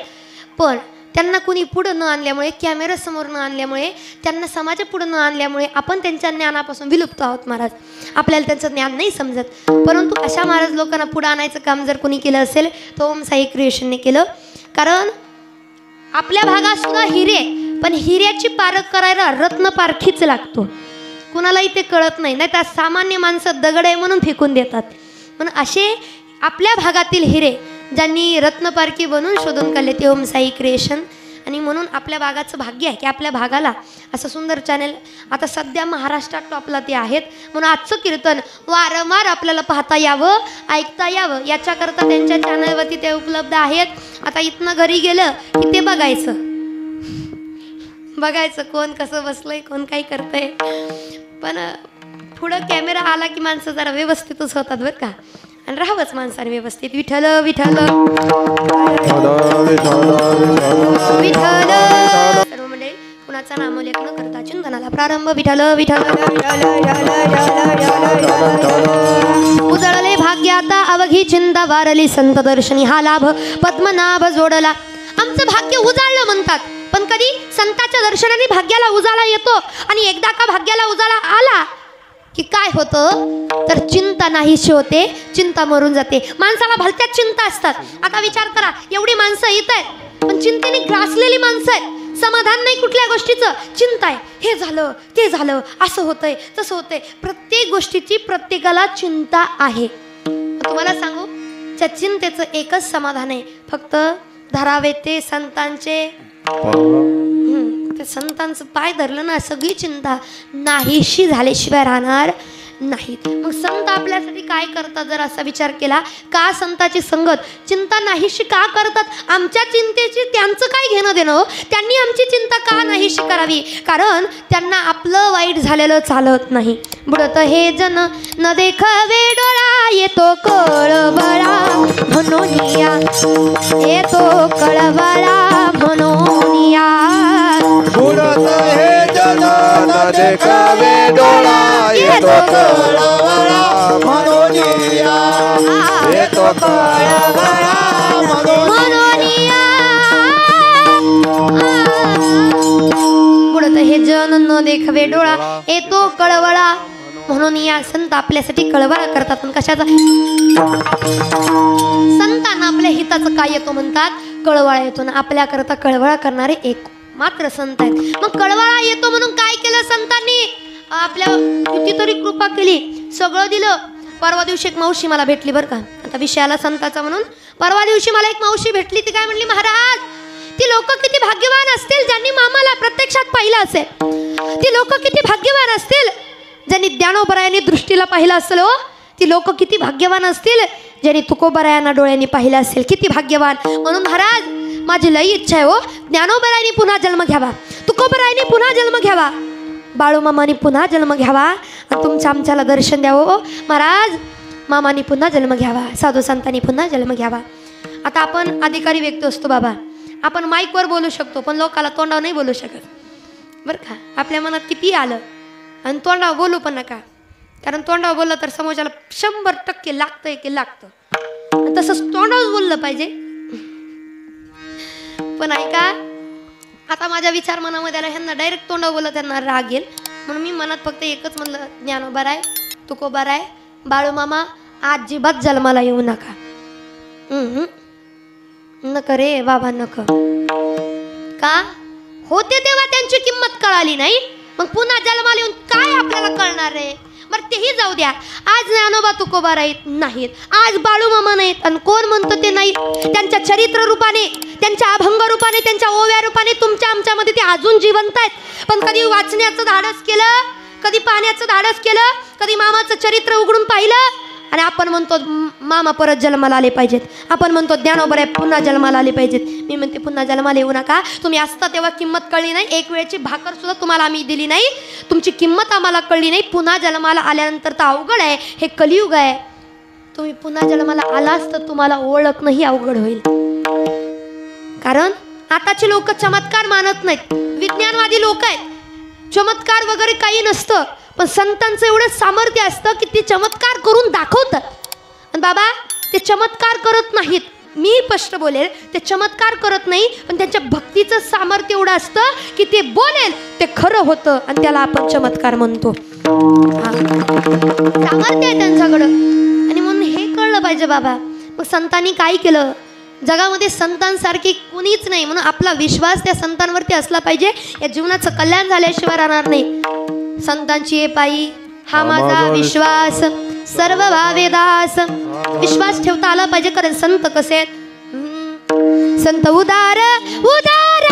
पण त्यांना कुणी पुढं न आणल्यामुळे, कॅमेऱ्यासमोर न आणल्यामुळे, त्यांना समाजा पुढं न आणल्यामुळे आपण त्यांच्या ज्ञानापासून विलुप्त आहोत महाराज. आपल्याला त्यांचं ज्ञान नाही समजत. परंतु अशा महाराज लोकांना पुढं आणायचं काम जर कुणी केलं असेल तर ओम साई क्रिएशनने केलं. कारण आपल्या भागात सुद्धा हिरे, पण हिऱ्याची पारख करायला रत्न पारखीच लागतो. कुणालाही ते कळत नाही. नाही तर सामान्य माणसं दगड आहे म्हणून फेकून देतात. पण असे आपल्या भागातील हिरे ज्यांनी रत्नपारखी बनवून शोधून काढले ते ओम साई क्रिएशन. आणि म्हणून आपल्या भागाचं भाग्य आहे की आपल्या भागाला असं सुंदर चॅनल आता सध्या महाराष्ट्रात टॉपला ते आहेत. म्हणून आजचं कीर्तन वारंवार आपल्याला पाहता यावं, ऐकता यावं याच्याकरता त्यांच्या चॅनलवरती ते उपलब्ध आहेत. आता इथनं घरी गेलं की ते बघायचं कोण कसं बसलंय, कोण काही करतंय. पण पुढं कॅमेरा आला की माणसं जरा व्यवस्थितच होतात बरं का. आणि राहावंच माणसाने व्यवस्थित. विठ्ठल विठ्ठल विठ्ठल. सर्व मंडळी कुणाचा नामोल्लेख न करता चिंतनाला प्रारंभ. विठ्ठल विठ्ठल. उजळले भाग्य आता अवघी चिंता वारली संत दर्शनी हा लाभ पद्मनाभ जोडला. आमचं भाग्य उजाळलं म्हणतात. पण कधी संताच्या दर्शनाने भाग्याला उजाळा येतो. आणि एकदा का भाग्याला उजाळा आला की काय होतं तर चिंता नाहीशी होते, चिंता मरून जाते. माणसाला भलत्याच चिंता असतात. आता विचार करा एवढी माणसं येत आहेत पण चिंतेने ग्रासलेली माणसं आहेत. समाधान नाही कुठल्या गोष्टीचं, चिंता आहे. हे झालं ते झालं, असं होतंय तसं होतंय. प्रत्येक गोष्टीची प्रत्येकाला चिंता आहे. तुम्हाला सांगू त्या चिंतेचं एकच समाधान आहे, फक्त धरावे ते संतांचे. ते संतांचं पाय धरलं ना सगळी चिंता नाहीशी झाल्याशिवाय राहणार नाहीत. मग संत आपल्यासाठी काय करतात जर असा विचार केला का संताची संगत चिंता नाहीशी का करतात. आमच्या चिंतेची त्यांचं काय घेणं देणं. त्यांनी आमची चिंता का नाहीशी करावी. कारण त्यांना आपलं वाईट झालेलं चालत नाही. बुडत हे जन न देखावे डोळा येतो कळवळा म्हणून या, येतो कळवळा म्हणून या. बुडत हे जन न देखावे डोळा येतो कळवळा म्हणून या, येतो कळवळा म्हणून या. बुडत हे जन न देखावे डोळा येतो कळवळा म्हणून या. संत आपल्यासाठी कळवळा करतात. पण कशाचा. संतांना आपल्या हिताचं काय येतो म्हणतात, कळवळा येतो ना. आपल्याकरता कळवळा करणारे एक मात्र संत आहेत. मग कळवळा येतो म्हणून काय केलं संतांनी, आपल्या कितीतरी कृपा केली, सगळं दिलं. परवा दिवशी एक मावशी मला भेटली बरं का. आता विषयाला संताचा म्हणून परवा दिवशी मला एक मावशी भेटली. ती काय म्हणली, महाराज ती लोक किती भाग्यवान असतील ज्यांनी मामाला प्रत्यक्षात पाहिलं असेल. ती लोक किती भाग्यवान असतील ज्यांनी ज्ञानोबरायांनी दृष्टीला पाहिलं असेल. हो ती लोक किती भाग्यवान असतील ज्यांनी तुकोबरायांना डोळ्यांनी पाहिलं असेल. किती भाग्यवान. म्हणून महाराज माझी लई इच्छा आहे हो, ज्ञानोबरायांनी पुन्हा जन्म घ्यावा, तुकोबरायांनी पुन्हा जन्म घ्यावा, बाळूमामानी पुन्हा जन्म घ्यावा आणि तुमच्या आमच्याला दर्शन द्यावं हो महाराज. मामानी पुन्हा जन्म घ्यावा, साधू संतांनी पुन्हा जन्म घ्यावा. आता आपण अधिकारी व्यक्ती असतो बाबा, आपण माईकवर बोलू शकतो पण लोकाला तोंडावर नाही बोलू शकत बरं का. आपल्या मनात किती आलं आणि तोंडावर बोलू पण नका, कारण तोंडावर बोललं तर समोरच्याला 100% लागतंय की लागतं, तसंच तोंडावर बोललं पाहिजे. पण ऐका, आता माझ्या विचार मनामध्ये आला, ह्यांना डायरेक्ट तोंडावर बोललं त्यांना राग येईल, म्हणून मी मनात फक्त एकच म्हणलं, ज्ञानोबाराय, तुकोबाराय, बाळूमामा अजिबात जन्माला येऊ नका. नक रे बाबा नक. का होते तेव्हा त्यांची किंमत कळाली नाही, मग पुन्हा जन्माला येऊन काय आपल्याला कळणार आहे. बरं तेही जाऊ द्या, आज ज्ञानोबा तुकोबा नाहीत, आज बाळूमामा नाहीत, आणि कोण म्हणतं ते नाही, त्यांच्या चरित्र रूपाने, त्यांच्या अभंग रूपाने, त्यांच्या ओव्या रूपाने तुमच्या आमच्यामध्ये ते अजून जिवंत आहेत. पण कधी वाचण्याचं धाडस केलं, कधी पाहण्याचं धाडस केलं, कधी मामाचं चरित्र उघडून पाहिलं, आणि आपण म्हणतो मामा परत जन्माला आले पाहिजेत, आपण म्हणतो ज्ञानोबा पुन्हा जन्माला आले पाहिजेत. मी म्हणते पुन्हा जन्माला येऊ नका. तुम्ही असता तेव्हा किंमत कळली नाही, एक वेळची भाकर सुद्धा तुम्हाला आम्ही दिली नाही, तुमची किंमत आम्हाला कळली नाही. पुन्हा जन्माला आल्यानंतर तर अवघड आहे, हे कलियुग आहे. तुम्ही पुन्हा जन्माला आलाच तर तुम्हाला ओळखणंही अवघड होईल, कारण आताचे लोक चमत्कार मानत नाहीत, विज्ञानवादी लोक आहेत. चमत्कार वगैरे काही नसतं, पण संतांचं एवढं सामर्थ्य असतं की ते चमत्कार करून दाखवतात. आणि बाबा ते चमत्कार करत नाहीत, मी स्पष्ट बोलेल, ते चमत्कार करत नाही, पण त्यांच्या भक्तीचं सामर्थ्य एवढं असतं की ते बोलेल ते खरं होतं, आणि त्याला आपण चमत्कार म्हणतो. सामर्थ्य आहे त्यांच्याकडं, आणि म्हणून हे कळलं पाहिजे बाबा. मग संतांनी काय केलं, जगामध्ये संतांसारखी कुणीच नाही, म्हणून आपला विश्वास त्या संतांवरती असला पाहिजे. या जीवनाचं कल्याण झाल्याशिवाय राहणार नाही. संतांची ये पायी हा माझा विश्वास, सर्व भावे दास. विश्वास ठेवता आला पाहिजे, कारण संत कसे आहेत, संत उदार उदार,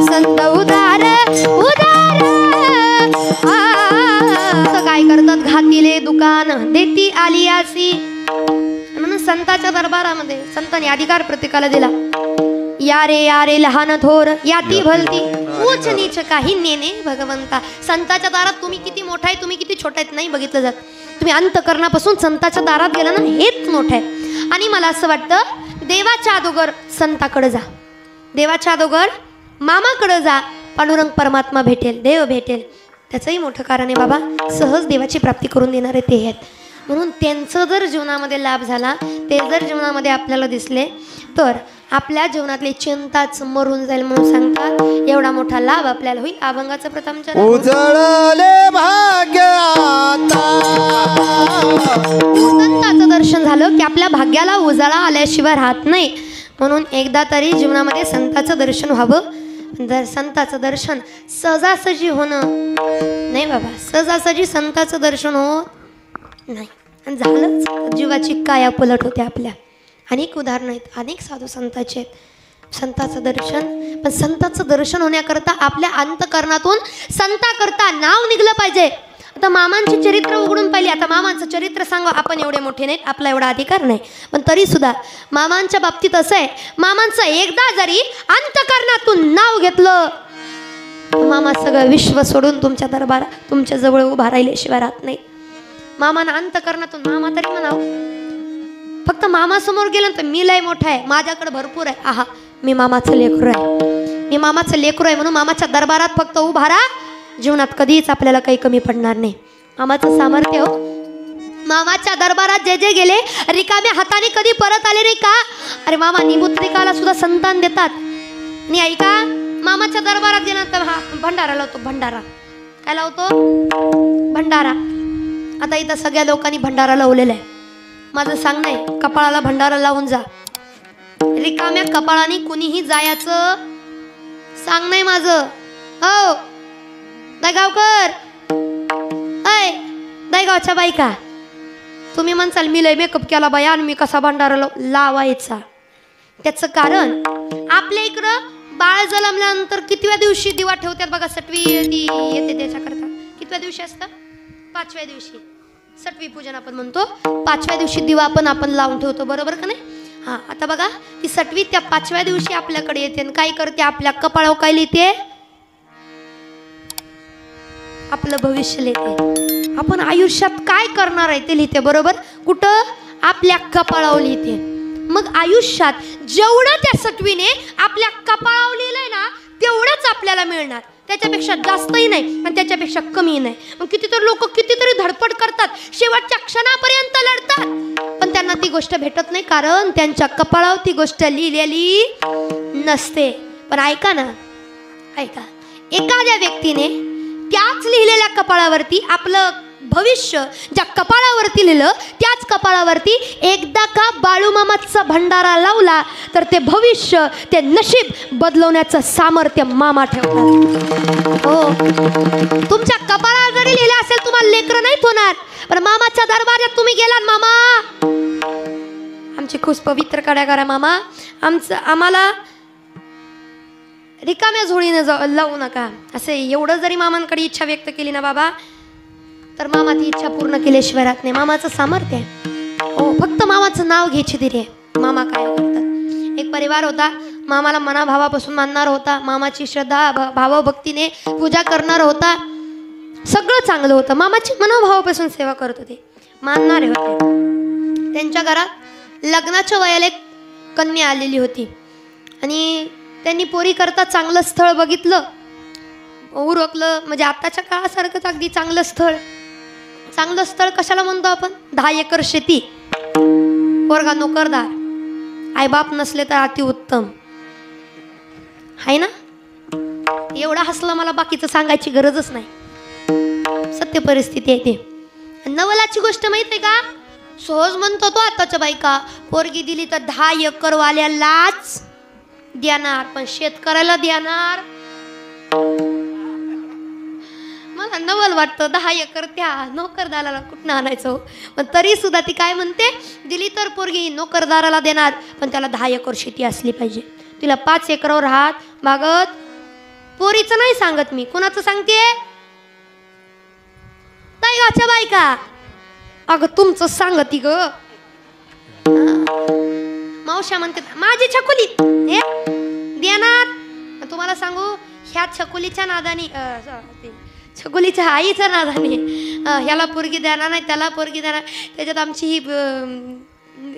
संत उदार उदार. काय करतात, घातीले दुकान देती आली आसी. म्हणून संतांच्या दरबारामध्ये संतांनी अधिकार प्रत्येकाला दिला. यारे लहान थोर याती भलती, उच नीच काही नेणे भगवंता. संतांच्या दारात तुम्ही किती मोठा आहे, तुम्ही किती छोटा आहेत नाही बघितलं जात. तुम्ही अंतकरणापासून संतांच्या दारात गेला ना, हेच मोठं आहे. आणि मला असं वाटतं, देवाच्या अगोदर संताकडे जा, देवाच्या अगोदर मामाकडे जा, पांडुरंग परमात्मा भेटेल, देव भेटेल. त्याचंही मोठं कारण आहे बाबा, सहज देवाची प्राप्ती करून देणारे ते आहेत. म्हणून त्यांचं जर जीवनामध्ये लाभ झाला, ते जर जीवनामध्ये आपल्याला दिसले, तर आपल्या जीवनातली चिंताच मरून जाईल. म्हणून सांगतात एवढा मोठा लाभ आपल्याला होईल. अभंगाचं प्रथम चरण. उजळले भाग्य आता. संतांचं दर्शन झालं की आपल्या भाग्याला उजाळा आल्याशिवाय राहत नाही. म्हणून एकदा तरी जीवनामध्ये संतांचं दर्शन व्हावं. जर संतांचं दर्शन सहजासहजी होणं नाही बाबा, सहजासहजी संतांचं दर्शन होत नाही, आणि झालंच जीवाची काया पलट होते. आपल्या अनेक उदाहरणं आहेत, अनेक साधू संतांचे आहेत. संतांचं दर्शन, पण संतांचं दर्शन होण्याकरता आपल्या अंतकरणातून संताकरता नाव निघलं पाहिजे. आता मामांचे चरित्र उघडून पाहिले, आता मामांचं चरित्र सांगा, आपण एवढे मोठे नाहीत, आपला एवढा अधिकार नाही, पण तरी सुद्धा मामांच्या बाबतीत असं आहे, मामांचं एकदा जरी अंतकरणातून नाव घेतलं, मामा सगळं विश्व सोडून तुमच्या दरबारात तुमच्या जवळ उभा राहिल्याशिवाय राहत नाही. मामाना अंतकरणातून मामा तरी म्हणाव. फक्त मामासमोर गेलं तर मी लय मोठा आहे, माझ्याकडे भरपूर आहे, आहा मी मामाचं लेकरू आहे, मी मामाचं लेकरू आहे, म्हणून मामाच्या दरबारात फक्त उभा राहा. जीवनात कधीच आपल्याला काही कमी पडणार नाही. मामाचं सामर्थ्य हो. मामाच्या दरबारात जे जे गेले रिकाम्या हाताने कधी परत आले नाही का. अरे मामा निमुत्रिकाला सुद्धा संतान देतात. आणि ऐका, मामाच्या दरबारात गेल्यानंतर हा भंडारा लावतो. भंडारा काय लावतो? भंडारा. आता इथं सगळ्या लोकांनी भंडारा लावलेला आहे. माझं सांगणं आहे, कपाळाला भंडारा लावून जा. रिकाम्या कपाळाने कुणीही जायचं सांगणं आहे माझं. हो दगावकर, ऐ दगावच्या बायका, तुम्ही म्हणसाल मी लय मेकअप केला बाया आणि मी कसा भंडारा लावायचा. त्याचं कारण आपल्या इकडं बाळ जन्मल्यानंतर कितव्या दिवशी दिवा ठेवतात बघा. सटवी येते त्याच्याकरता. कितव्या दिवशी असतं? 5व्या दिवशी सटवी पूजन आपण म्हणतो. 5व्या दिवशी दिवा आपण लावून ठेवतो, बरोबर का नाही. हा आता बघा ती सटवी त्या 5व्या दिवशी आपल्याकडे येते आणि काय करते, आपल्या कपाळावर काय लिहिते, आपलं भविष्य लिहिते. आपण आयुष्यात काय करणार आहे ते लिहिते बरोबर. कुठं, आपल्या कपाळावर लिहिते. मग आयुष्यात जेवढं त्या सटवीने आपल्या कपाळावर लिहिलंय ना तेवढंच आपल्याला मिळणार, त्याच्यापेक्षा जास्तही नाही आणि त्याच्यापेक्षा कमी नाही. मग कितीतरी लोक कितीतरी धडपड करतात, शेवटच्या क्षणापर्यंत लढतात, पण त्यांना ती गोष्ट भेटत नाही, कारण त्यांच्या कपाळावर ती गोष्ट लिहिलेली नसते. पण ऐका ना, ऐका, एखाद्या व्यक्तीने त्याच लिहिलेल्या कपाळावरती आपलं भविष्य ज्या कपाळावरती लिहिलं त्याच कपाळावरती एकदा का बाळूमामाचा भंडारा लावला तर ते भविष्य, ते नशीब बदलवण्याचं सामर्थ्य मामा ठेवतात. हो, तुमच्या कपाळावर जरी लिहिलं असेल तुम्हाला लेकरं नाहीत होणार, पण मामाच्या दरबारात तुम्ही गेलात, मामा आमची खुश पवित्र कड्या करा मामा, आम्हाला रिकाम्या झोळीने लावू नका. असे एवढं जरी मामांकडे इच्छा व्यक्त केली ना बाबा, तर मामा ती इच्छा पूर्ण केल्याशिवाय राहत नाही. मामाचं सामर्थ्य आहे. हो, फक्त मामाचं नाव घ्यायची तरी आहे. मामा काय करतात, एक परिवार होता, मामाला मनाभावापासून मानणार होता, मामाची श्रद्धा भावभक्तीने पूजा करणार होता, सगळं चांगलं होतं, मामाची मनोभावापासून सेवा करत होते, मानणारे होते. त्यांच्या घरात लग्नाच्या वयाला एक कन्या आलेली होती आणि त्यांनी पोरी करता चांगलं स्थळ बघितलं, उरकलं, म्हणजे आताच्या काळासारखंच अगदी चांगलं स्थळ. चांगलं स्थळ कशाला म्हणतो आपण, 10 एकर शेती, पोरगा नोकरदार, आईबाप नसले तर अतिउत्तम आहे ना. एवढा हसला, मला बाकीचं सांगायची गरजच नाही, सत्य परिस्थिती आहे ते. नवलाची गोष्ट माहिती आहे का, सहज म्हणतो तो आताच्या बायका, पोरगी दिली तर 10 एकर वाल्यालाच देणार, पण शेतकऱ्याला देणार. मला नवल वाटतं, 10 एकर त्या नोकरदाराला कुठनं आणायचं. पण तरी सुद्धा ती काय म्हणते, दिली तर पोरगी नोकरदाराला देणार, पण त्याला 10 एकर शेती असली पाहिजे. तिला 5 एकरावर हात बागत. पोरीचं नाही सांगत मी, कुणाचं सांगते, गावच्या बायका. अगं तुमचं सांगती ग. मावशा म्हणते माझी छकुली देणार. तुम्हाला सांगू, ह्या छकुलीच्या नादानी, छकुलीच्या आईच्या नादानी ह्याला पोरगी देणार नाही, त्याला पोरगी देणार, त्याच्यात आमची ही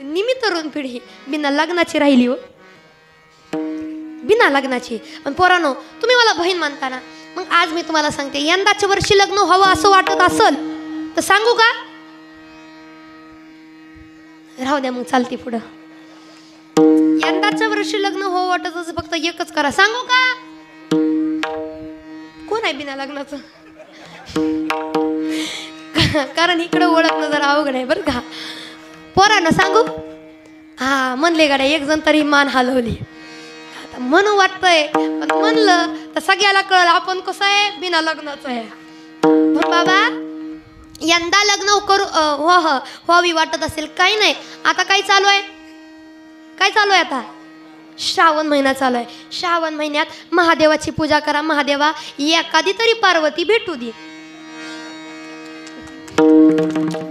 निमित्त तरुण पिढी बिना लग्नाची राहिली. हो, बिना लग्नाची. पण पोरांनो, तुम्ही मला बहीण मानता ना, मग आज मी तुम्हाला सांगते, यंदाच्या वर्षी लग्न व्हावं असं वाटत असल तर सांगू का, राहू द्या मग चालते पुढं. यंदाच्या वर्षी लग्न हो वाटत असं फक्त एकच करा, सांगू का, कोण आहे बिना लग्नाचं. कारण इकडं ओळखणं जरा अवघड आहे बरं का. पोरांना सांगू, हा म्हणले गाड्या, एक जण तरी मान हलवली. आता म्हणू वाटतंय, पण म्हणलं तर सगळ्याला कळलं आपण कसं आहे, बिना लग्नाचं आहे. पण बाबा यंदा लग्न करू व्हावी वाटत असेल, काही नाही. आता काय चालू आहे, काय चालू आहे, आता श्रावण महिना चालू आहे. श्रावण महिन्यात महादेवाची पूजा करा. महादेवा एखादी तरी पार्वती भेटू दे.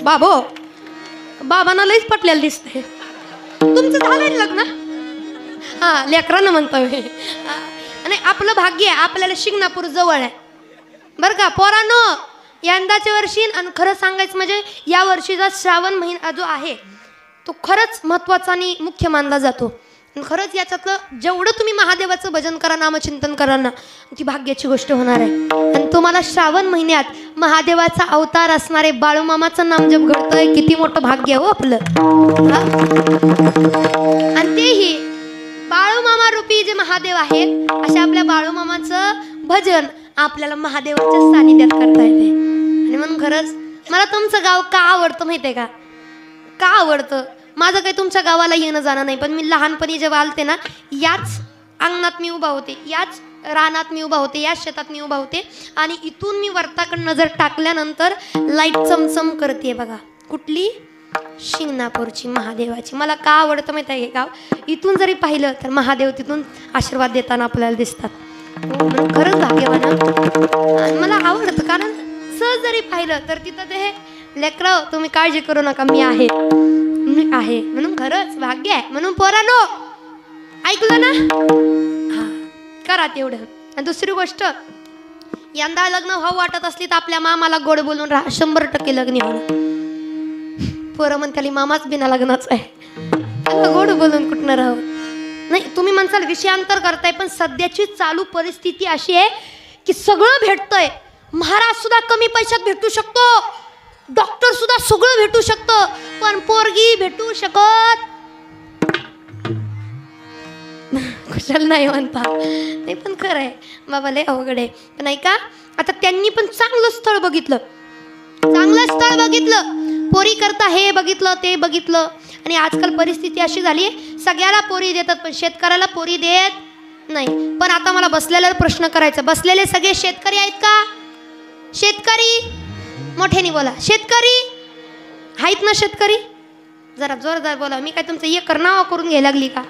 बाबो, बाबांना लईच पटलेलं दिसतंय. तुमचं झालंय लग्न, हा लेकरांना म्हणतोय. आणि आपलं भाग्य आहे, आपल्याला शिंगणापूर जवळ आहे बरं का पोरांनो. यंदाच्या वर्षी, आणि खरं सांगायचं म्हणजे या वर्षीचा श्रावण महिना जो आहे तो खरंच महत्त्वाचा आणि मुख्य मानला जातो. खरंच याच्यातलं जेवढं तुम्ही महादेवाचं भजन करा, नामचिंतन करा ना, ती भाग्याची गोष्ट होणार आहे. आणि तुम्हाला श्रावण महिन्यात महादेवाचा अवतार असणारे बाळूमामाचं नाम जप घडतंय, किती मोठं भाग्य हो आपलं. आणि तेही बाळूमामा रूपी जे महादेव आहेत, अशा आपल्या बाळूमामाचं भजन आपल्याला महादेवाच्या सानिध्यात करता येते. आणि म्हणून खरंच मला तुमचं गाव का आवडतं माहिती आहे का, का आवडतं. माझं काही तुमच्या गावाला येणं जाणं नाही, पण मी लहानपणी जेव्हा आलते ना, याच अंगणात मी उभा होते, याच रानात मी उभा होते, याच शेतात मी उभा होते. आणि इथून मी वरताकडे नजर टाकल्यानंतर लाईट चमचम करते बघा. कुठली, शिंगणापूरची महादेवाची. मला का आवडतं माहिती आहे गाव, इथून जरी पाहिलं तर महादेव तिथून आशीर्वाद देताना आपल्याला दिसतात. खरंच भाग्यवान. मला आवडतं, कारण सहज जरी पाहिलं तर तिथं ते लेकरं तुम्ही काळजी करू नका, मी आहे म्हणून खरंच भाग्य आहे. म्हणून पोरांनो ऐकलं ना, हा करा तेवढं. आणि दुसरी गोष्ट, यंदा लग्न व्हावं वाटत असली तर आपल्या मामाला गोड बोलून राहा, 100% लग्न होणार. पोरं म्हणताली मामाच बिना लग्नाचं आहे, त्याला गोड बोलून कुठनं राहावं. नाही तुम्ही म्हणसाल विषयांतर करताय, पण सध्याची चालू परिस्थिती अशी आहे की सगळं भेटतंय. महाराज सुद्धा कमी पैशात भेटू शकतो, डॉक्टर सुद्धा सगळं भेटू शकतं, पण पोरगी भेटू शकत कुशल नाही म्हणता. ते पण खरं आहे बाबा, लय अवघड आहे. पण ऐका, आता त्यांनी पण चांगलं स्थळ बघितलं, पोरी करता हे बघितलं ते बघितलं. आणि आजकाल परिस्थिती अशी झाली आहे, सगळ्याला पोरी देतात पण शेतकऱ्याला पोरी देत नाही. पण आता मला बसलेला प्रश्न करायचा, बसलेले सगळे शेतकरी आहेत का? शेतकरी मोठ्याने बोला, शेतकरी आहेत ना? शेतकरी जरा जोरदार बोला, मी काय तुमचं एकर नाव करून घ्यायला लागली का?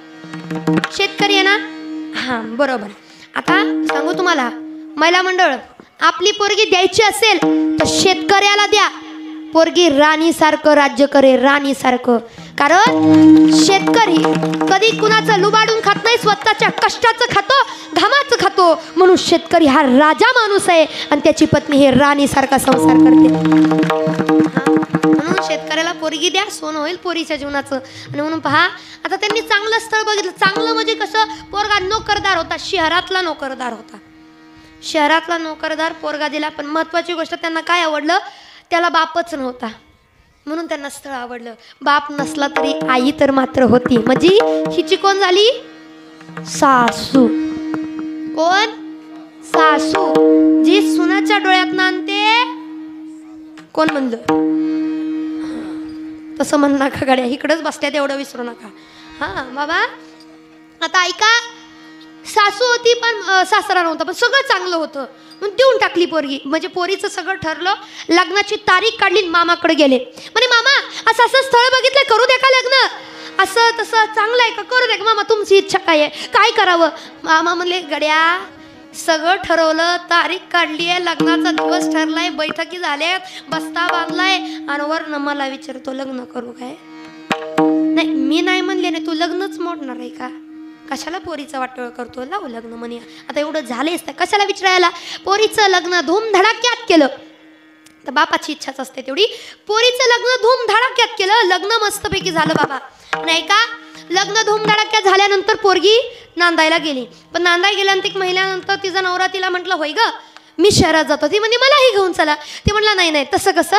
शेतकरी आहे ना? हां बरोबर. आता सांगू तुम्हाला, महिला मंडळ, आपली पोरगी द्यायची असेल तर शेतकऱ्याला द्या. पोरगी राणीसारखं राज्य करे, राणीसारखं. कारण शेतकरी कधी कुणाचं लुबाडून खात नाही, स्वतःच्या कष्टाचं खातो, घामाचं खातो. म्हणून शेतकरी हा राजा माणूस आहे आणि त्याची पत्नी हे राणीसारखा संसार करते. म्हणून शेतकऱ्याला पोरगी द्या, सोनं होईल पोरीच्या जीवनाचं. आणि म्हणून पहा, आता त्यांनी चांगलं स्थळ बघितलं. चांगलं म्हणजे कसं, पोरगा नोकरदार होता, शहरातला नोकरदार होता. शहरातला नोकरदार पोरगा दिला. पण महत्वाची गोष्ट, त्यांना काय आवडलं, त्याला बापच नव्हता म्हणून त्यांना स्थळ आवडलं. बाप नसला तरी आई तर मात्र होती. म्हणजे हिची कोण झाली? सासू. कोण? सासू. जी सुनाच्या डोळ्यात आणते. कोण म्हणलं? तसं म्हण नका गाड्या, इकडंच बसल्या तेवढं विसरू नका. हा बाबा, आता ऐका, सासू होती पण सासरा नव्हता, पण सगळं चांगलं होतं म्हणून देऊन टाकली पोरगी. म्हणजे पोरीचं सगळं ठरलं, लग्नाची तारीख काढली, मामाकडे गेले. म्हणे मामा असं असं स्थळ बघितलं, करू दे का लग्न? असं तसं चांगलं आहे का? करू दे का मामा, तुमची इच्छा काय आहे, काय करावं? मामा म्हणले, गड्या सगळं ठरवलं, तारीख काढली आहे, लग्नाचा दिवस ठरलाय, बैठकी झाल्यात, बस्ता बांधलाय, आणि वरनं मला विचारतो लग्न करू काय? नाही मी नाही म्हणले नाही, तू लग्नच मोडणार आहे का? कशाला पोरीचं वाटोळ करतो, लावू लग्न म्हणे. आता एवढं झालेच तर कशाला विचारायला? पोरीचं लग्न धूमधडाक्यात केलं. तर बापाची इच्छाच असते तेवढी. पोरीचं लग्न धूमधडाक्यात केलं, लग्न मस्तपैकी झालं बाबा. नाही का, लग्न धूमधडाक्यात झाल्यानंतर पोरगी नांदायला गेली. पण नांदायला गेल्यानंतर एक महिन्यानंतर तिचा नवरा तिला म्हटलं, होय ग मी शहरात जातो. ती म्हणजे मलाही घेऊन चला. ती म्हटलं नाही नाही, तसं कसं,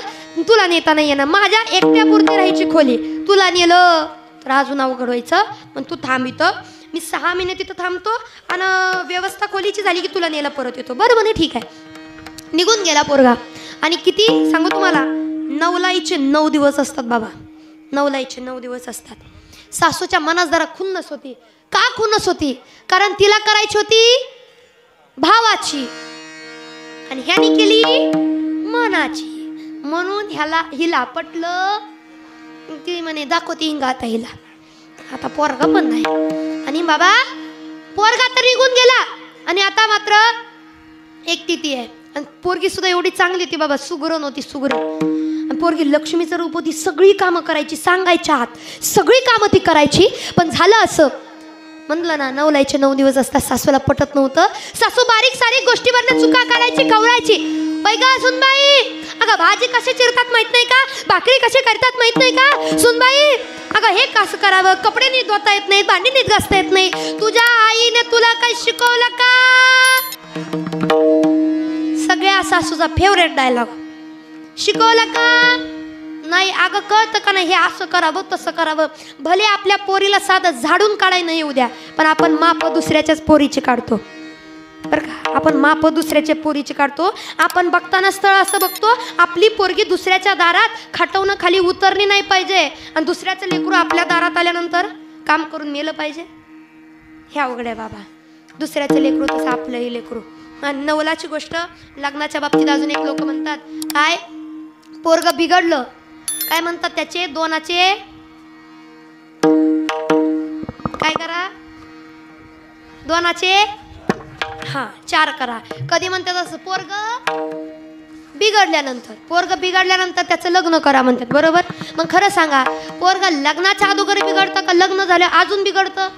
तुला नेता नाही येणार, माझ्या एकट्यापुरती राहायची खोली, तुला नेलं तर अजून अवघड व्हायचं. पण तू थांब इथं, मी 6 महिने तिथं थांबतो आणि व्यवस्था खोलीची झाली की तुला नेला परत येतो. बरं म्हणे ठीक आहे. निघून गेला पोरगा. आणि किती सांगू तुम्हाला, नवलाईचे 9 दिवस असतात बाबा, नवलाईचे 9 दिवस असतात. सासूच्या मनात जरा खुन्नस होती. का खुन्नस होती? कारण तिला करायची होती भावाची आणि ह्यानी केली मनाची. म्हणून हिला पटलं. ती म्हणे दाखवती हिंगा आता हिला. आता पोरगा पण नाही. आणि बाबा पोरगा तर निघून गेला आणि आता मात्र एक तिथी आहे. आणि पोरगी सुद्धा एवढी चांगली होती बाबा, सुगरण होती, सुगरण. आणि पोरगी लक्ष्मीचं रूप होती, सगळी कामं करायची, सांगायच्या आत सगळी कामं ती करायची. पण झालं असं, म्हणलं ना, नवलाईचे 9 दिवस असतात. सासूला पटत नव्हतं. सासू बारीक सारीक गोष्टीवरनं चुका काढायची, कवळायची. पैगा सुनबाई, अगं भाजी कशी चिरतात माहित नाही का? भाकरी कशी करतात माहित नाही का? सुनबाई, अगं हे कसं करावं? कपडे नीट धुता येत नाही, भांडी नीट घासता येत नाही. तुझ्या आईने तुला काही शिकवलं का? सगळ्या सासूचा फेवरेट डायलॉग. शिकवलं का? नाही. अगं कळतं का नाही, हे असं करावं तसं करावं. भले आपल्या पोरीला साधं झाडून काढायला नाही उद्या, पण आपण माप दुसऱ्याच्याच पोरीची काढतो बरं का? आपण माप दुसऱ्याच्या पोरीची काढतो. आपण बघताना स्थळ असं बघतो, आपली पोरगी दुसऱ्याच्या दारात खाटवणं खाली उतरली नाही पाहिजे आणि दुसऱ्याचं लेकरू आपल्या दारात आल्यानंतर काम करून मेलं पाहिजे. हे अवघड आहे बाबा. दुसऱ्याचं लेकरू तसं आपलंही लेकरू. आणि नवलाची गोष्ट, लग्नाच्या बाबतीत अजून एक लोक म्हणतात, काय पोरग बिघडलं, काय म्हणतात त्याचे दोनाचे काय करा, दोनाचे 4 करा. कधी म्हणतात असं, पोरग बिघडल्यानंतर, पोरग बिघडल्यानंतर त्याचं लग्न करा म्हणतात, बरोबर? मग खरं सांगा, पोरग लग्नाच्या अगोदर बिघडतं का लग्न झाल्या अजून बिघडतं?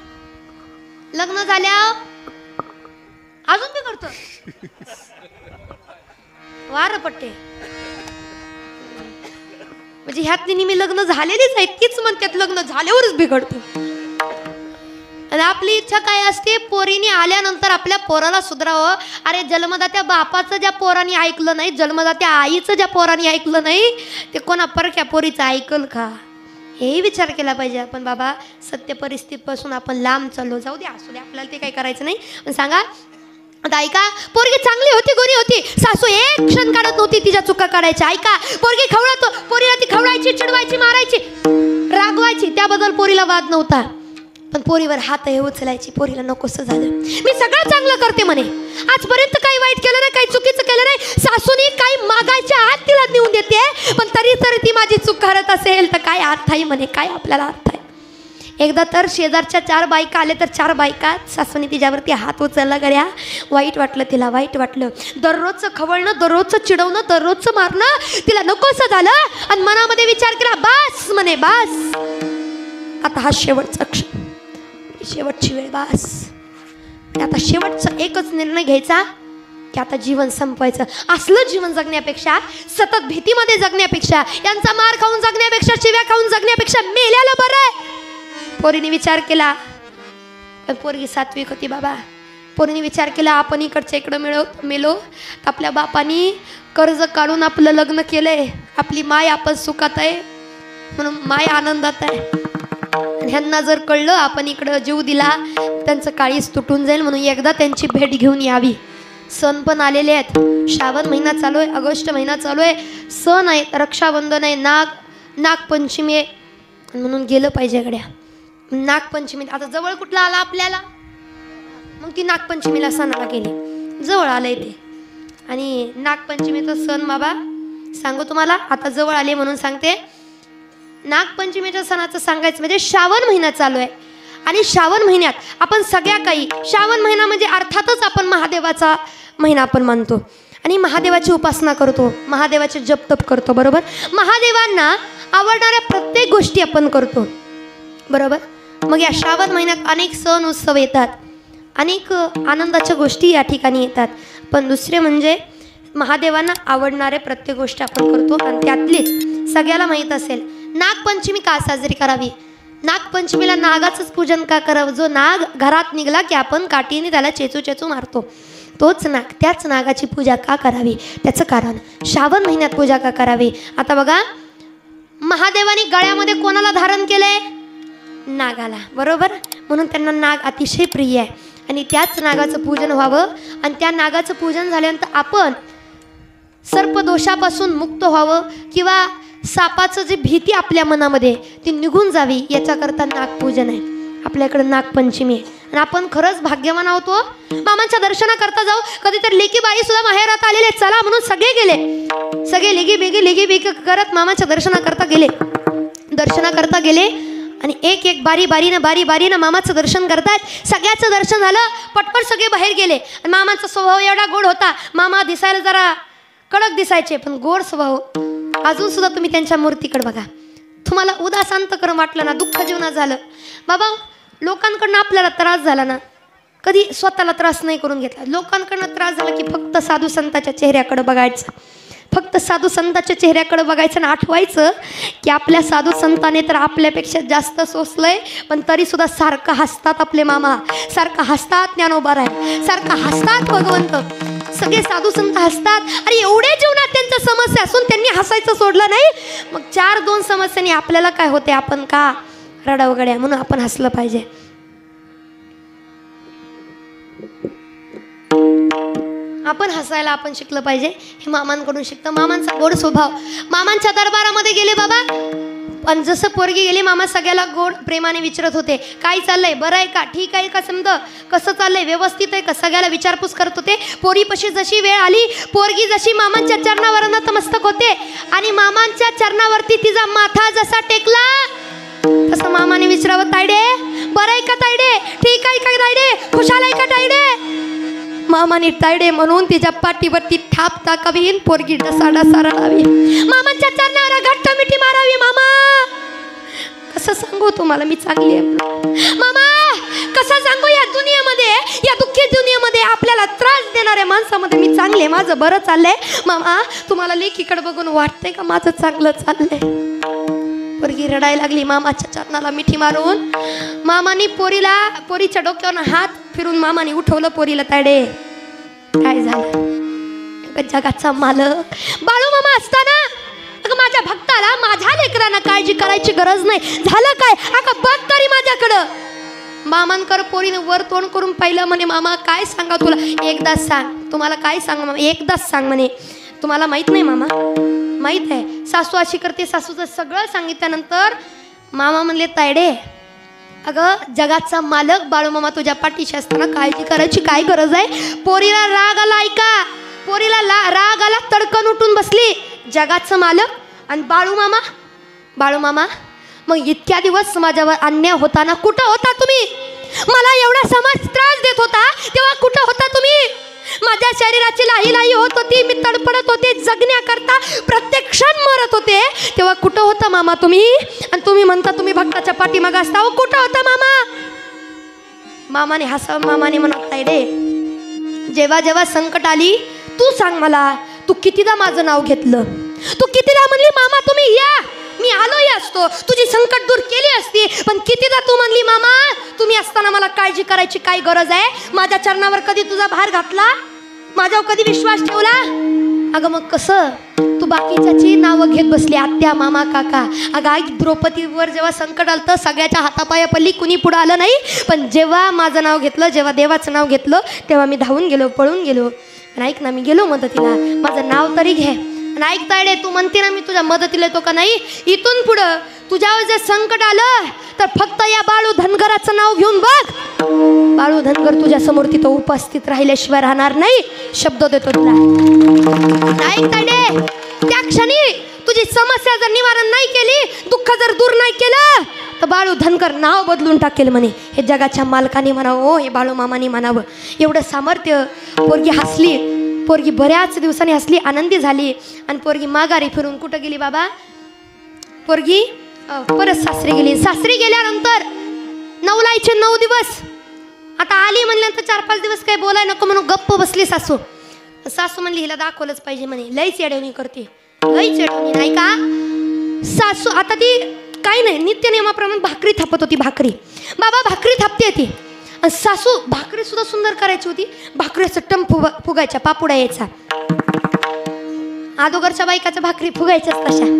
लग्न झाल्या अजून बिघडतं. वार पट्टे म्हणजे ह्यात नेहमी लग्न झालेलीच आहे, तीच म्हणतात लग्न झाल्यावरच बिघडतं. आणि आपली इच्छा काय असते, पोरीने आल्यानंतर आपल्या पोराला सुधरावं. अरे जन्मदात्या बापाचं ज्या पोराने ऐकलं नाही, जन्मदात्या आईचं ज्या पोराने ऐकलं नाही, ते कोणा परक्या पोरीचं ऐकल का? हे विचार केला पाहिजे आपण. बाबा सत्य परिस्थितीपासून आपण लांब चाललो, जाऊ दे असू दे, आपल्याला ते काही करायचं नाही. पण सांगा आता, ऐका, पोरगी चांगली होती, गोरी होती, सासू एक क्षण काढत नव्हती तिच्या चुका काढायच्या. ऐका, पोरगी खवळतो, पोरीला ती खवळायची, चिडवायची, मारायची, रागवायची, त्याबद्दल पोरीला वाद नव्हता. पण पोरीवर हात हे उचलायची, पोरीला नकोसं झालं. मी सगळं चांगलं करते म्हणे, आजपर्यंत काही वाईट केलं नाही, काही चुकीचं केलं नाही, सासूनी काही मागायच्या आत तिला नेऊन देते, पण तरी ती माझी चूक करत असेल तर काय अर्थ आहे म्हणे, काय आपल्याला अर्थ आहे? एकदा तर शेजारच्या 4 बायका आले तर 4 बायका सासूने तिच्यावरती हात उचलला गड्या. वाईट वाटलं तिला, वाईट वाटलं. दररोजचं खवळणं, दररोजचं चिडवणं, दररोजचं मारणं तिला नकोसं झालं. आणि मनामध्ये विचार केला, बास म्हणे, बास, आता हा शेवटचा क्षण, शेवटची वेळ, बास. आता शेवटचा एकच निर्णय घ्यायचा की आता जीवन संपवायचं. असलं जीवन जगण्यापेक्षा, सतत भीतीमध्ये जगण्यापेक्षा, यांचा मार खाऊन जगण्यापेक्षा, शिव्या खाऊन जगण्यापेक्षा मेल्याला बरं आहे. पोरीने विचार केला, पण पोरगी सात्विक होती बाबा. पोरीने विचार केला, आपण इकडच्या इकडं मेलो तर आपल्या बापानी कर्ज काढून आपलं लग्न केलंय, आपली माय आपण सुखात आहे म्हणून माय आनंदात आहे. आणि ह्यांना जर कळलं आपण इकडं जीव दिला त्यांचं काळीच तुटून जाईल, म्हणून एकदा त्यांची भेट घेऊन यावी. सण पण आलेले आहेत, श्रावण महिना चालू आहे, ऑगस्ट महिना चालू आहे, सण आहेत, रक्षाबंधन आहे, नागपंचमी आहे, म्हणून गेलं पाहिजे गड्या. नागपंचमी आता जवळ कुठला आला आपल्याला, मग ती नागपंचमीला सणाला गेली, जवळ आलंय ते. आणि नागपंचमीचा सण बाबा सांगू तुम्हाला, आता जवळ आले म्हणून सांगते. नागपंचमीच्या सणाचं सांगायचं म्हणजे श्रावण महिना चालू आहे, आणि श्रावण महिन्यात आपण सगळ्या काही, श्रावण महिना म्हणजे अर्थातच आपण महादेवाचा महिना आपण मानतो आणि महादेवाची उपासना करतो, महादेवाचे जपतप करतो, बरोबर? महादेवांना आवडणाऱ्या प्रत्येक गोष्टी आपण करतो, बरोबर? मग या श्रावण महिन्यात अनेक सण उत्सव येतात, अनेक आनंदाच्या गोष्टी या ठिकाणी येतात. पण दुसरे म्हणजे महादेवांना आवडणाऱ्या प्रत्येक गोष्टी आपण करतो. आणि त्यातलीच सगळ्याला माहीत असेल, नागपंचमी का साजरी करावी? नागपंचमीला नागाचंच पूजन का करावं? जो नाग घरात निघाला की आपण काठीने त्याला चेचू चेचू मारतो, तोच नाग, त्याच नागाची पूजा का करावी? त्याचं कारण श्रावण महिन्यात पूजा का करावी? आता बघा, महादेवाने गळ्यामध्ये कोणाला धारण केलंय? नागाला, बरोबर? म्हणून त्यांना नाग अतिशय प्रिय आहे आणि त्याच नागाचं पूजन व्हावं. आणि त्या नागाचं पूजन झाल्यानंतर आपण सर्पदोषापासून मुक्त व्हावं, किंवा सापाचं जे भीती आपल्या मनामध्ये ती निघून जावी, याच्याकरता नागपूजन आहे. आपल्याकडे नागपंचमी आहे आणि आपण खरंच भाग्यवान आहोत. मामांच्या दर्शनाकरता जाऊ. कधीतरी लेकी बाई सुद्धा माहेरात आलेले, चला म्हणून सगळे गेले, सगळे लेगी बेगी करत मामाच्या दर्शनाकरता गेले आणि एक बारीनं मामाचं दर्शन करतायत. सगळ्याचं दर्शन झालं, पटपट सगळे बाहेर गेले. आणि मामाचा स्वभाव एवढा गोड होता, मामा दिसायला जरा कडक दिसायचे पण गोड स्वभाव. अजून सुद्धा तुम्ही त्यांच्या मूर्तीकडे बघा, तुम्हाला उदासांतकरण वाटलं ना, दुःख जीवनात झालं बाबा, लोकांकडनं आपल्याला त्रास झाला ना, कधी स्वतःला त्रास नाही करून घेतला. लोकांकडनं त्रास झाला की फक्त साधू संतांच्या चेहऱ्याकडे बघायचं, फक्त साधू संतांच्या चेहऱ्याकडे बघायचं आणि आठवायचं की आपल्या साधू संतांनी तर आपल्यापेक्षा जास्त सोसलंय, पण तरीसुद्धा सारखं हसतात आपले मामा, सारखं हसतात ज्ञानोबा राय, सारखं हसतात भगवंत. सगळे साधू संत हसतात. अरे एवढ्या जीवनात त्यांच्या समस्या असून त्यांनी हसायचं सोडलं नाही. मग 4-2 समस्यांनी आपल्याला काय होते? आपण का रडावगड्या? म्हणून आपण हसलं पाहिजे. आपण हसायला आपण शिकलं पाहिजे. हे मामांकडून शिकतं. मामांचा गोड स्वभाव. मामांच्या दरबारामध्ये गेले बाबा, पण जसं पोरगी गेली, मामा सगळ्याला गोड प्रेमाने विचारत होते, काय चाललंय, बरं आहे का, ठीक आहे का, समज कसं चाललंय, व्यवस्थित आहे का, सगळ्याला विचारपूस करत होते. पोरीपाशी जशी वेळ आली, पोरगी जशी मामांच्या चरणावर नतमस्तक होते आणि मामांच्या चरणावरती तिचा माथा जसा टेकला तसं मामाने विचारावं, तायडे बरं आहे का तायडे, ठीक आहे का तायडे, खुशाल आहे का तायडे? मामाने तायडे म्हणून तिच्या पाठीवरती थाप टाकावी, पोरगी डसा डसा रडावी, मामांच्या चरणावर घट्ट मिठी मारावी. मामा कसं सांगू तुम्हाला मी चांगली आहे म्हणून. मामा कसं सांगू या दुनियेमध्ये, या दुःखी दुनियेमध्ये आपल्याला त्रास देणाऱ्या माणसामध्ये मी चांगले, माझं बरं चाललंय. मामा तुम्हाला लेकीकडे बघून वाटतंय का माझं चांगलं चाललंय? पोरगी रडायला लागली. मामाच्या चरणाला मिठी मारून मामाने पोरीच्या डोक्यावर हात फिरून मामाने उठवलं पोरीला. तायडे काय झालं? जगाचा मालक बाळू मामा असताना अगं माझ्या भक्ताला, माझ्या लेकरांना काळजी करायची गरज नाही. झालं काय? अगं बघ तरी माझ्याकडं. मामांकर पोरीने वर तोंड करून पाहिलं. म्हणे मामा काय सांगा तुला, एकदाच सांग. तुम्हाला काय सांग मामा, एकदाच सांग म्हणे. तुम्हाला माहित नाही मामा? माहित आहे सासू अशी करते. सासूचं सगळं सांगितल्यानंतर मामा म्हणले तायडे अगं जगाचा मालक बाळू मामा तुझ्या पाठीशी असताना काळजी करायची काय गरज आहे? पोरीला राग आला, ऐका, पोरीला राग आला, तडकन उठून बसली. जगाचं मालक आणि बाळू मामा मग इतक्या दिवस माझ्यावर अन्याय होताना कुठं होता तुम्ही? मला एवढा समाज त्रास देत होता तेव्हा कुठं होता तुम्ही? माझ्या शरीराची लाही होत होती, मी तडपडत होते, जगण्याकरता प्रत्येक क्षण मरत होते, तेव्हा कुठं होता मामा तुम्ही? आणि तुम्ही म्हणता तुम्ही भक्ताच्या पाठीमागे असता, हो कुठं होता मामा? मामाने मामाने म्हणत तायडे जेव्हा जेव्हा संकट आली तू सांग मला, तू कितीदा माझं नाव घेतलं, तू कितीदा म्हणली मामा तुम्ही या, मी आलोही असतो, तुझी संकट दूर केली असती, पण कितीदा तू म्हणली मामा तुम्ही असताना मला काळजी करायची काय गरज आहे? माझ्या चरणावर कधी तुझा भार घातला? माझ्यावर कधी विश्वास ठेवला? अगं मग कसं तू बाकीच्याची नावं घेत बसली, आत्या मामा काका. अगं आई द्रौपदीवर जेव्हा संकट आलं तर सगळ्याच्या हातापाया पडली, कुणी पुढं आलं नाही, पण जेव्हा माझं नाव घेतलं, जेव्हा देवाचं नाव घेतलं तेव्हा मी धावून गेलो, पळून गेलो. आणि ऐक ना मी गेलो मदतीला, माझं नाव तरी घे. आणि ऐक तायडे तू म्हणते ना मी तुझ्या मदतीला येतो का नाही, इथून पुढं तुझ्यावर जर संकट आलं तर फक्त या बाळू धनगराचं नाव घेऊन बघ. बाळू धनगर तुझ्या समोर तिथं उपस्थित राहिल्याशिवाय राहणार नाही, शब्द देतो तुला. ऐक तायडे त्या क्षणी तुझी समस्या जर निवारण नाही केली, दुःख जर दूर नाही केलं तर बाळू धनगर नाव बदलून टाकेल म्हणे. हे जगाच्या मालकाने म्हणावं, हे बाळू मामाने म्हणावं. एवढं सामर्थ्य. पोरगी हसली, पोरगी बऱ्याच दिवसांनी हसली, आनंदी झाली. आणि पोरगी माघारी फिरून कुठं गेली बाबा? पोरगी परत सासरी गेली. सासरी गेल्यानंतर नवलाईचे 9 दिवस. आता आली म्हणल्यानंतर 4-5 दिवस काही बोलाय नको म्हणून गप्प बसली सासू. सासू म्हणली हिला दाखवलंच पाहिजे म्हणे, लईच येडवणी करते, लईच येडवणी नाही का सासू. आता ती काही नाही, नित्य नियमाप्रमाणे भाकरी थापत होती. भाकरी बाबा भाकरी थापते ती. आणि सासू भाकरी सुद्धा सुंदर करायची होती. भाकरीचं टम फुगायच्या, पापुडा यायचा. अगोदरच्या बायकाच्या भाकरी फुगायच्याच तशा.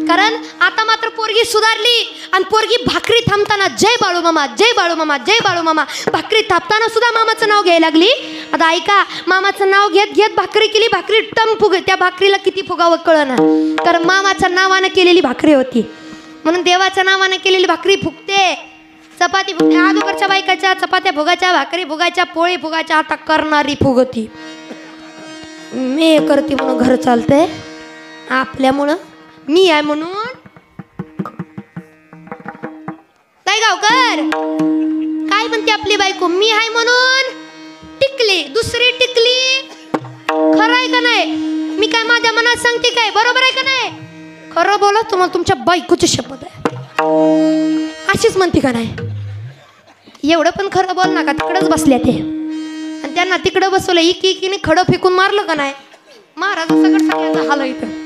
कारण आता मात्र पोरगी सुधारली आणि पोरगी भाकरी थांबताना जय बाळू मामा, जय बाळू मामा, जय बाळू मामा, भाकरी थापताना सुद्धा मामाचं नाव घ्यायला लागली. आता ऐका, मामाचं नाव घेत घेत भाकरी केली. भाकरी टम फुग, त्या भाकरीला किती फुगावं कळना, कारण मामाच्या नावानं केलेली भाकरी होती. म्हणून देवाच्या नावानं केलेली भाकरी फुगते, चपाती फुगते. अगोदरच्या बायकाच्या चपात्या फुगायच्या, भाकरी फुगायच्या, पोळी फुगायच्या. आता करणारी फुगती. मी करते म्हणून घर चालतंय, आपल्यामुळं मी आहे म्हणून काय गावकर काय म्हणते आपली बायको, मी आहे म्हणून टिकली, दुसरी टिकली. खरं आहे का नाही? मी काय माझ्या मनात सांगते काय, बरोबर आहे का नाही? खरं बोला, तुम्हाला तुमच्या बायकोची शपथ आहे. अशीच म्हणते का नाही? एवढं पण खरं बोल नका. तिकडंच बसल्या ते आणि त्यांना तिकडं बसवलं, इकीने खडं फेकून मारलं का नाही? महाराजा सगळं सगळ्यांचा हाल इथं.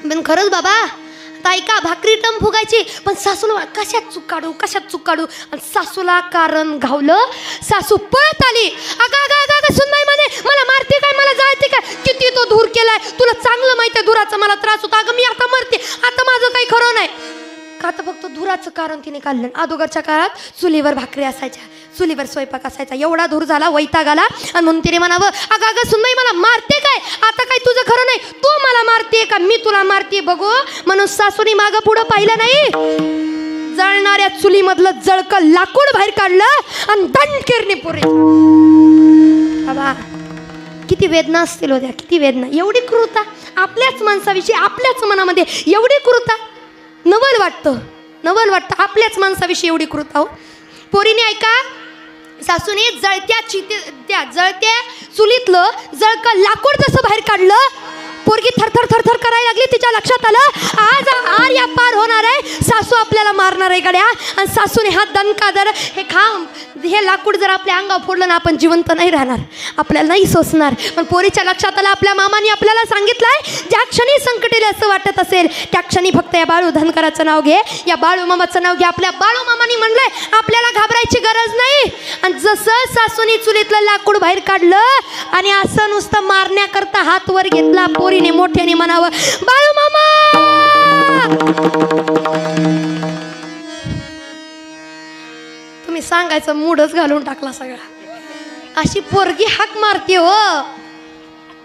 पण खरंच बाबा आता ऐका, भाकरी टम फुगायची, पण सासूला कशात चूक काढू, कशात चूक काढू. आणि सासूला कारण घावलं. सासू पळत आली. अगं सुनबाई म्हणे मला मारते काय, मला जाळते काय, किती तो धूर केलाय, तुला चांगलं माहिती आहे धुराचा मला त्रास होता. अगं मी आता मरते, आता माझं काही खरं नाही का. आता फक्त धुराचं कारण तिने काढलं. अगोदरच्या काळात चुलीवर भाकरी असायच्या, चुलीवर स्वयंपाक असायचा. एवढा धूर झाला, वैताग आला आणि म्हणून तिने म्हणावं अगं सुनबाई मला मारते काय, आता काही तुझं खरं नाही, तू मला मारते का मी तुला मारते बघू. म्हणून सासूनी मागं पुढं पाहिलं नाही, जळणाऱ्या चुलीमधलं जळकं लाकूड बाहेर काढलं आणि दणकिरणी पुरे. बाबा किती वेदना असतील होत्या, किती वेदना. एवढी क्रूरता आपल्याच माणसाविषयी, आपल्याच मनामध्ये एवढी क्रूरता. नवल वाटतं, नवल वाटतं आपल्याच माणसाविषयी एवढी क्रूरता. हो पोरीने ऐका, सासूने त्या जळत्या चुलीतलं जळका लाकूड जसं बाहेर काढलं, पोरगी थरथर थरथर करायला लागली. तिच्या लक्षात आलं आज आर्या पार होणार आहे, सासू आपल्याला मारणार आहे गड्या. आणि सासूने हा दणका जर हे लाकूड जर आपल्या अंगावर फोडलं ना, आपण जिवंत नाही राहणार, आपल्याला नाही सोसणार. पण पोरीच्या लक्षात आलं आपल्या मामाने आपल्याला सांगितलंय, ज्या क्षणी संकट येईल असं वाटत असेल त्या क्षणी फक्त या बाळू धनकराचं नाव घे, या बाळू मामाचं नाव घे. आपल्या बाळू मामानी म्हणलंय आपल्याला घाबरायची गरज नाही. आणि जसं सासूनी चुलीतलं लाकूड बाहेर काढलं आणि असं नुसतं मारण्याकरता हात वर घेतला, पोरीने मोठ्याने म्हणावं बाळू मामा. तुम्ही सांगायचं मूडच घालून टाकला सगळा. अशी पोरगी हाक मारते हो,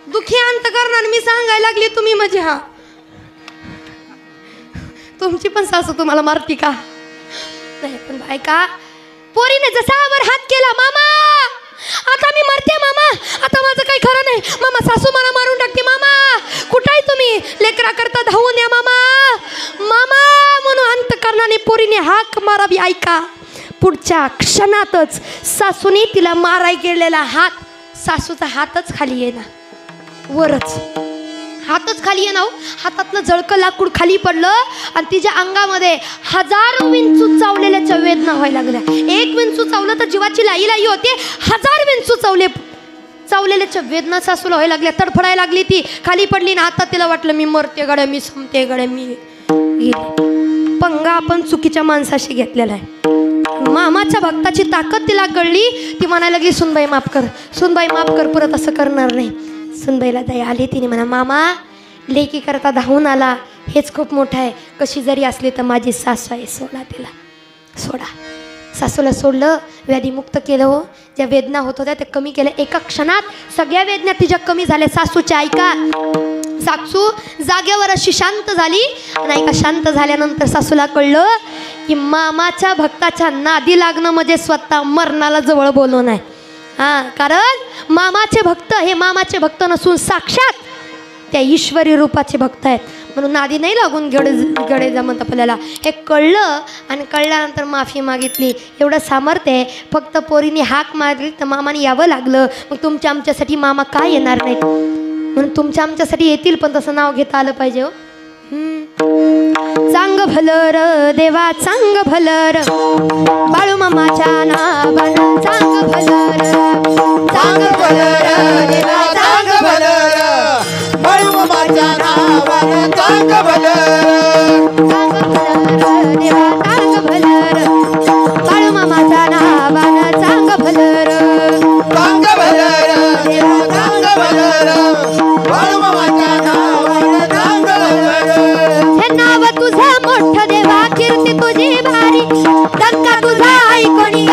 दुखी अंत करणार. मी सांगायला लागली तुम्ही म्हणजे हा तुमची पण सासू तुम्हाला मारती का? नाही पण बायका, पोरीने जसा वर हात केला, मामा आता मी मरते, मामा आता माझं काही खरं नाही, मामा सासू मला मारून टाकते, मामा कुठं आहे तुम्ही, लेकरा करता धावून या मामा, मामा म्हणून अंतकरणाने पोरीने हाक मारावी. ऐका, पुढच्या क्षणातच सासूने तिला माराय गेलेला हात, सासूचा हातच खाली ये ना, वरच हातच खाली ये ना, हातातलं जळकं लाकूड खाली पडलं आणि तिच्या अंगामध्ये हजारो विंचू चावलेल्याच्या वेदना व्हायला लागल्या. एक विंचू चावलं तर जीवाची लाई होते, 1000 विंचू चावलेल्याच्या वेदना सासूला व्हायला लागल्या. तडफडायला लागली, ती खाली पडली ना. आता तिला वाटलं मी मरते गड्या, मी संपते गड्या, मी गेले. पंगा आपण चुकीच्या माणसाशी घेतलेला आहे. मामाच्या भक्ताची ताकद तिला कळली. ती म्हणायला लागली सुनबाई माफ कर, सुनबाई माफ कर, परत असं करणार नाही. सुनबाईला दया आली. तिने म्हणा मामा लेकी करता धावून आला, हेच खूप मोठं आहे. कशी जरी असली तर माझी सासू आहे, सोडा तिला, सोडा. सासूला सोडलं, व्याधीमुक्त केलं. हो, ज्या वेदना होत होत्या त्या कमी केल्या. एका क्षणात सगळ्या वेदना तिच्या कमी झाल्या सासूच्या. ऐका, सासू जागेवर अशी शांत झाली. आणि ऐका, शांत झाल्यानंतर सासूला कळलं की मामाच्या भक्ताच्या नादी लागणं म्हणजे स्वतः मरणाला जवळ बोलवणं आहे. हां, कारण मामाचे भक्त हे मामाचे भक्त नसून साक्षात त्या ईश्वरी रूपाचे भक्त आहेत. म्हणून नादी नाही लागून गडे जमत आपल्याला. हे कळलं आणि कळल्यानंतर माफी मागितली. एवढं सामर्थ्य आहे. फक्त पोरीने हाक मारली तर मामाने यावं लागलं. मग तुमच्या आमच्यासाठी मामा काय येणार नाहीत, म्हणून तुमच्या आमच्यासाठी येतील, पण तसं नाव घेता आलं पाहिजे. हो, चांग भलं र देवा, चांग भलं र बाळू मामाच्या नावानं, चांग भलं र, चांग भलं र देवा, चांग भलं र बाळू मामाच्या नावानं, चांग भलं र, चांग भलं र देवा, चांग भलं र बाळू मामाच्या नावानं, चांग भलं र, चांग भलं र देवा, चांग भलं र बाळू मामाच्या नावानं, चांग भलं र. हे नाव तुझं मोठं देवा, कीर्ती तुझी भारी, डंका तुझा ऐकोणी